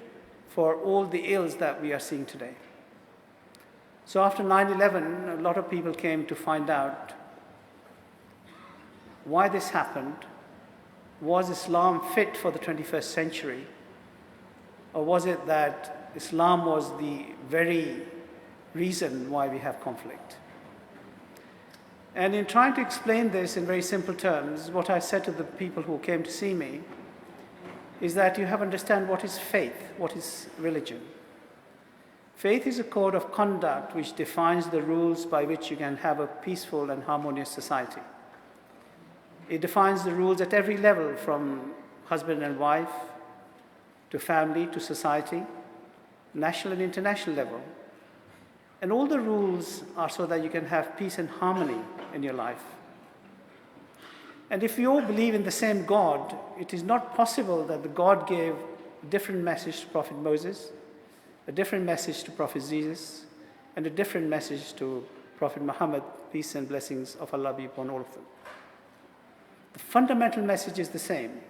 for all the ills that we are seeing today. So after 9/11, a lot of people came to find out why this happened. Was Islam fit for the 21st century? Or was it that Islam was the very reason why we have conflict? And in trying to explain this in very simple terms, what I said to the people who came to see me is that you have to understand what is faith, what is religion. Faith is a code of conduct which defines the rules by which you can have a peaceful and harmonious society. It defines the rules at every level, from husband and wife, to family, to society, national and international level. And all the rules are so that you can have peace and harmony in your life. And if we all believe in the same God, it is not possible that the God gave a different message to Prophet Moses, a different message to Prophet Jesus, and a different message to Prophet Muhammad, peace and blessings of Allah be upon all of them. The fundamental message is the same.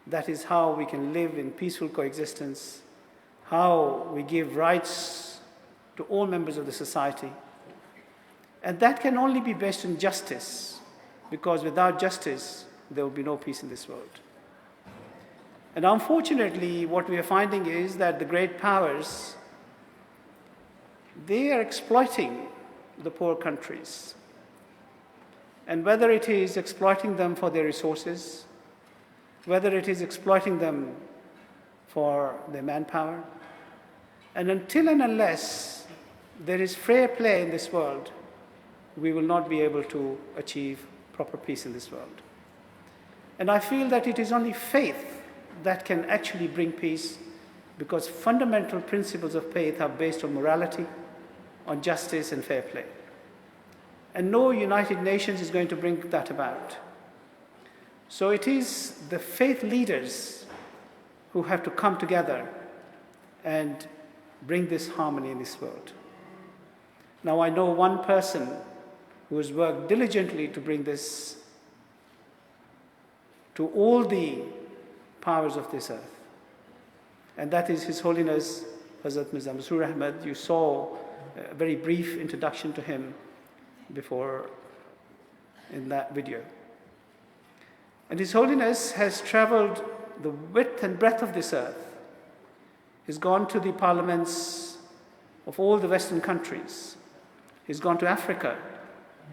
That is how we can live in peaceful coexistence, how we give rights to all members of the society. And that can only be based on justice, because without justice, there will be no peace in this world. And unfortunately, what we are finding is that the great powers, they are exploiting the poor countries. And whether it is exploiting them for their resources, whether it is exploiting them for their manpower, and until and unless there is fair play in this world, we will not be able to achieve proper peace in this world. And I feel that it is only faith that can actually bring peace, because fundamental principles of faith are based on morality, on justice and fair play. And no United Nations is going to bring that about. So it is the faith leaders who have to come together and bring this harmony in this world. Now, I know one person who has worked diligently to bring this to all the powers of this earth. And that is His Holiness Hazrat Mirza Masroor Ahmad. You saw a very brief introduction to him before in that video. And His Holiness has traveled the width and breadth of this earth. He's gone to the parliaments of all the Western countries. He's gone to Africa.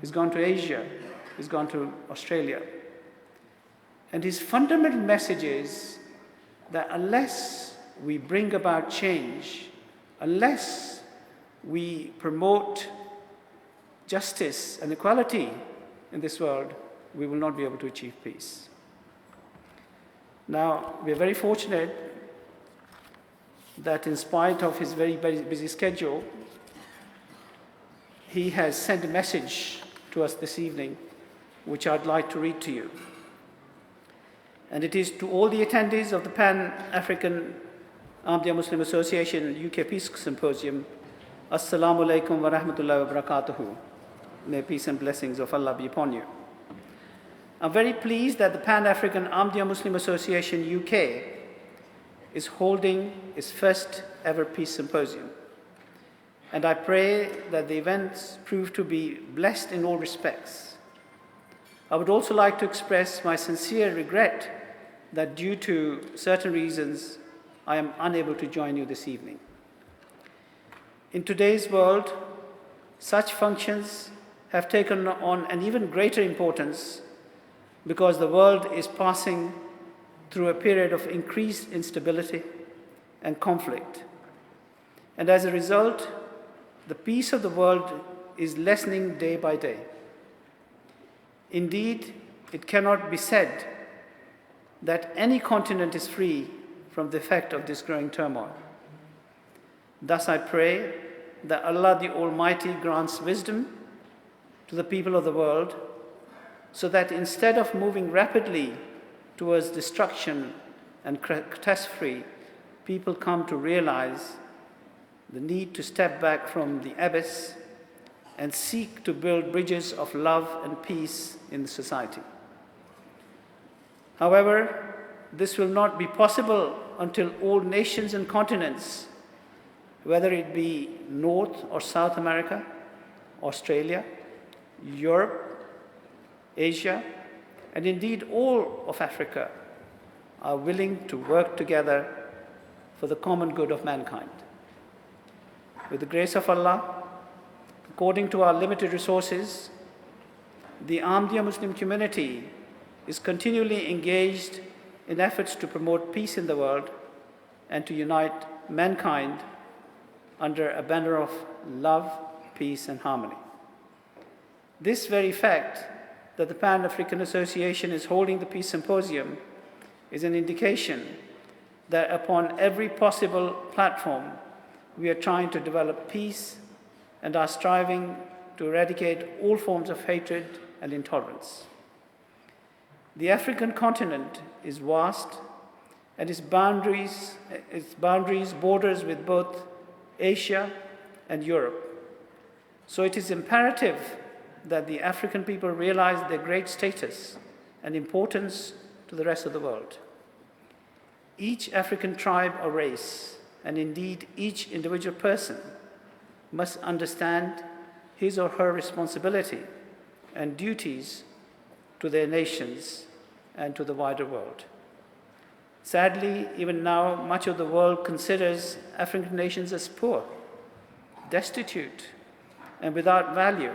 He's gone to Asia. He's gone to Australia. And his fundamental message is that unless we bring about change, unless we promote justice and equality in this world, we will not be able to achieve peace. Now, we are very fortunate that in spite of his very, very busy schedule, he has sent a message to us this evening, which I'd like to read to you. And it is to all the attendees of the Pan-African Ahmadiyya Muslim Association UK Peace Symposium, Assalamu alaikum wa rahmatullahi wa barakatuhu. May peace and blessings of Allah be upon you. I'm very pleased that the Pan-African Ahmadiyya Muslim Association UK is holding its first ever peace symposium. And I pray that the events prove to be blessed in all respects. I would also like to express my sincere regret that due to certain reasons, I am unable to join you this evening. In today's world, such functions have taken on an even greater importance because the world is passing through a period of increased instability and conflict. And as a result, the peace of the world is lessening day by day. Indeed, it cannot be said that any continent is free from the effect of this growing turmoil. Thus I pray that Allah the Almighty grants wisdom to the people of the world so that instead of moving rapidly towards destruction and catastrophe, people come to realize the need to step back from the abyss and seek to build bridges of love and peace in the society. However, this will not be possible until all nations and continents, whether it be North or South America, Australia, Europe, Asia, and indeed all of Africa, are willing to work together for the common good of mankind. With the grace of Allah, according to our limited resources, the Ahmadiyya Muslim community is continually engaged in efforts to promote peace in the world and to unite mankind under a banner of love, peace, and harmony. This very fact that the Pan-African Association is holding the Peace Symposium is an indication that upon every possible platform, we are trying to develop peace and are striving to eradicate all forms of hatred and intolerance. The African continent is vast, and its boundaries borders with both Asia and Europe. So it is imperative that the African people realize their great status and importance to the rest of the world. Each African tribe or race, and indeed each individual person, must understand his or her responsibility and duties to their nations and to the wider world. Sadly, even now, much of the world considers African nations as poor, destitute, and without value.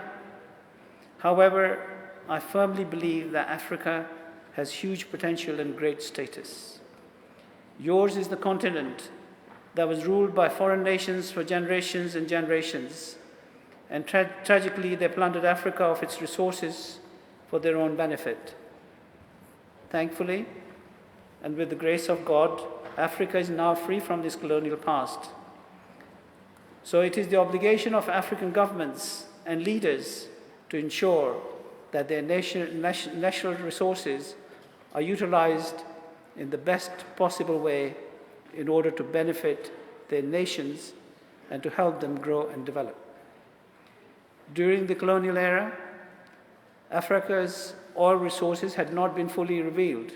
However, I firmly believe that Africa has huge potential and great status. Yours is the continent that was ruled by foreign nations for generations and generations, and tragically they plundered Africa of its resources for their own benefit. Thankfully, and with the grace of God, Africa is now free from this colonial past. So it is the obligation of African governments and leaders to ensure that their national resources are utilized in the best possible way in order to benefit their nations and to help them grow and develop. During the colonial era, Africa's oil resources had not been fully revealed,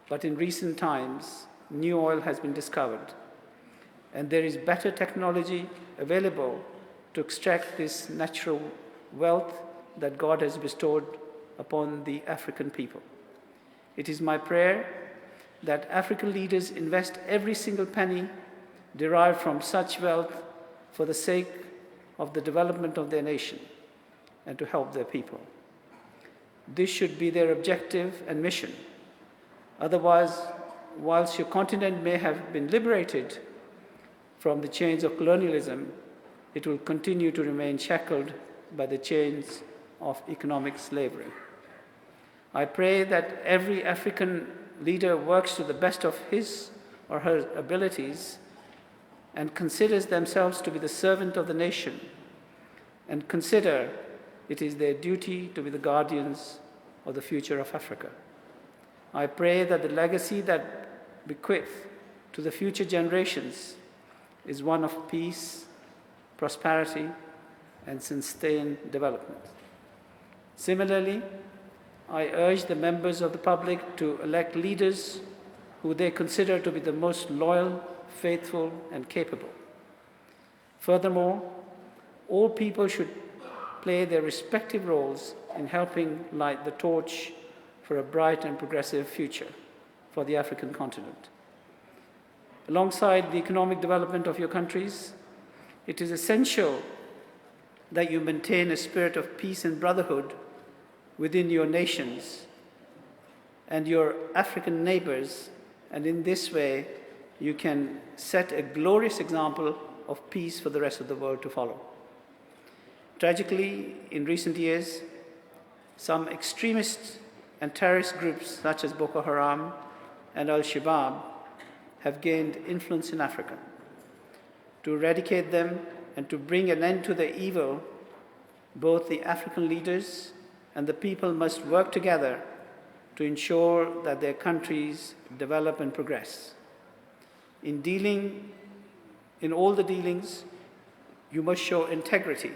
but in recent times, new oil has been discovered, and there is better technology available to extract this natural wealth that God has bestowed upon the African people. It is my prayer that African leaders invest every single penny derived from such wealth for the sake of the development of their nation and to help their people. This should be their objective and mission. Otherwise, whilst your continent may have been liberated from the chains of colonialism, it will continue to remain shackled by the chains of economic slavery. I pray that every African leader works to the best of his or her abilities and considers themselves to be the servant of the nation and consider it is their duty to be the guardians of the future of Africa. I pray that the legacy that bequeath to the future generations is one of peace, prosperity, and sustained development. Similarly, I urge the members of the public to elect leaders who they consider to be the most loyal, faithful, and capable. Furthermore, all people should play their respective roles in helping light the torch for a bright and progressive future for the African continent. Alongside the economic development of your countries, it is essential that you maintain a spirit of peace and brotherhood within your nations and your African neighbors, and in this way, you can set a glorious example of peace for the rest of the world to follow. Tragically, in recent years, some extremist and terrorist groups such as Boko Haram and Al-Shabaab have gained influence in Africa. To eradicate them and to bring an end to their evil, both the African leaders and the people must work together to ensure that their countries develop and progress. In all the dealings, you must show integrity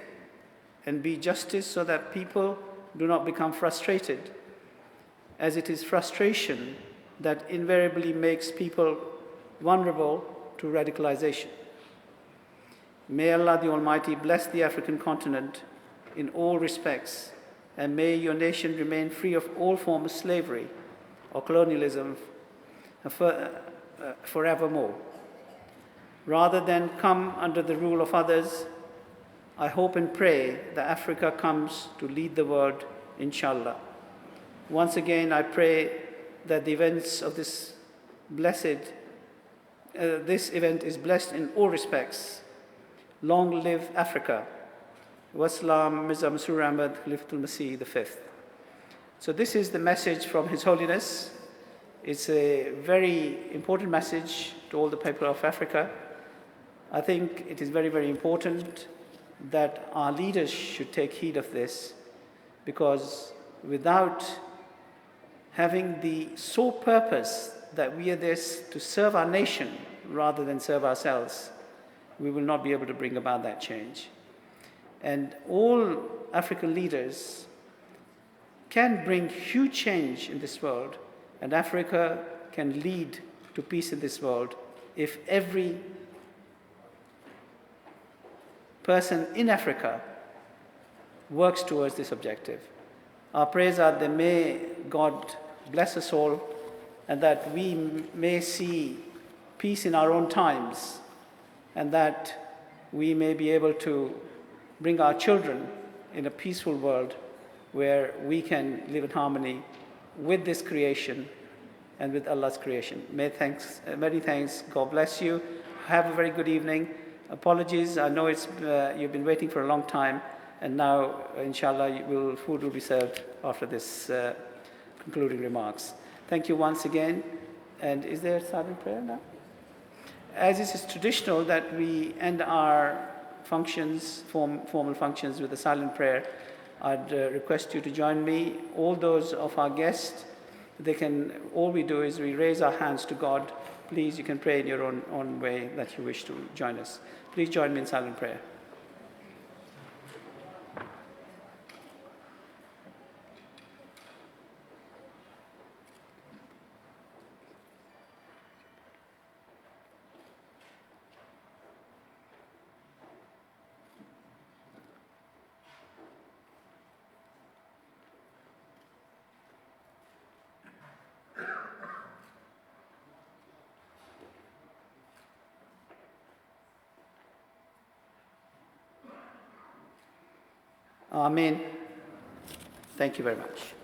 and be justice so that people do not become frustrated, as it is frustration that invariably makes people vulnerable to radicalization. May Allah the Almighty bless the African continent in all respects, and may your nation remain free of all forms of slavery or colonialism forevermore. Rather than come under the rule of others, I hope and pray that Africa comes to lead the world, inshallah. Once again, I pray that the events of this event is blessed in all respects. Long live Africa. Wassalam, Mirza Masroor Ahmad, Khalifatul Masih V. So this is the message from His Holiness. It's a very important message to all the people of Africa. I think it is very, very important that our leaders should take heed of this, because without having the sole purpose that we are there to serve our nation rather than serve ourselves, we will not be able to bring about that change. And all African leaders can bring huge change in this world, and Africa can lead to peace in this world if every person in Africa works towards this objective. Our prayers are that may God bless us all, and that we may see peace in our own times, and that we may be able to bring our children in a peaceful world where we can live in harmony with this creation and with Allah's creation. Many thanks. God bless you. Have a very good evening. Apologies. I know you've been waiting for a long time, and now, inshallah, food will be served after this concluding remarks. Thank you once again. And is there silent prayer now? As it is traditional that we end our functions, formal functions, with a silent prayer, I'd request you to join me. All those of our guests, all we do is we raise our hands to God. Please, you can pray in your own way that you wish to join us. Please join me in silent prayer. Amen. Thank you very much.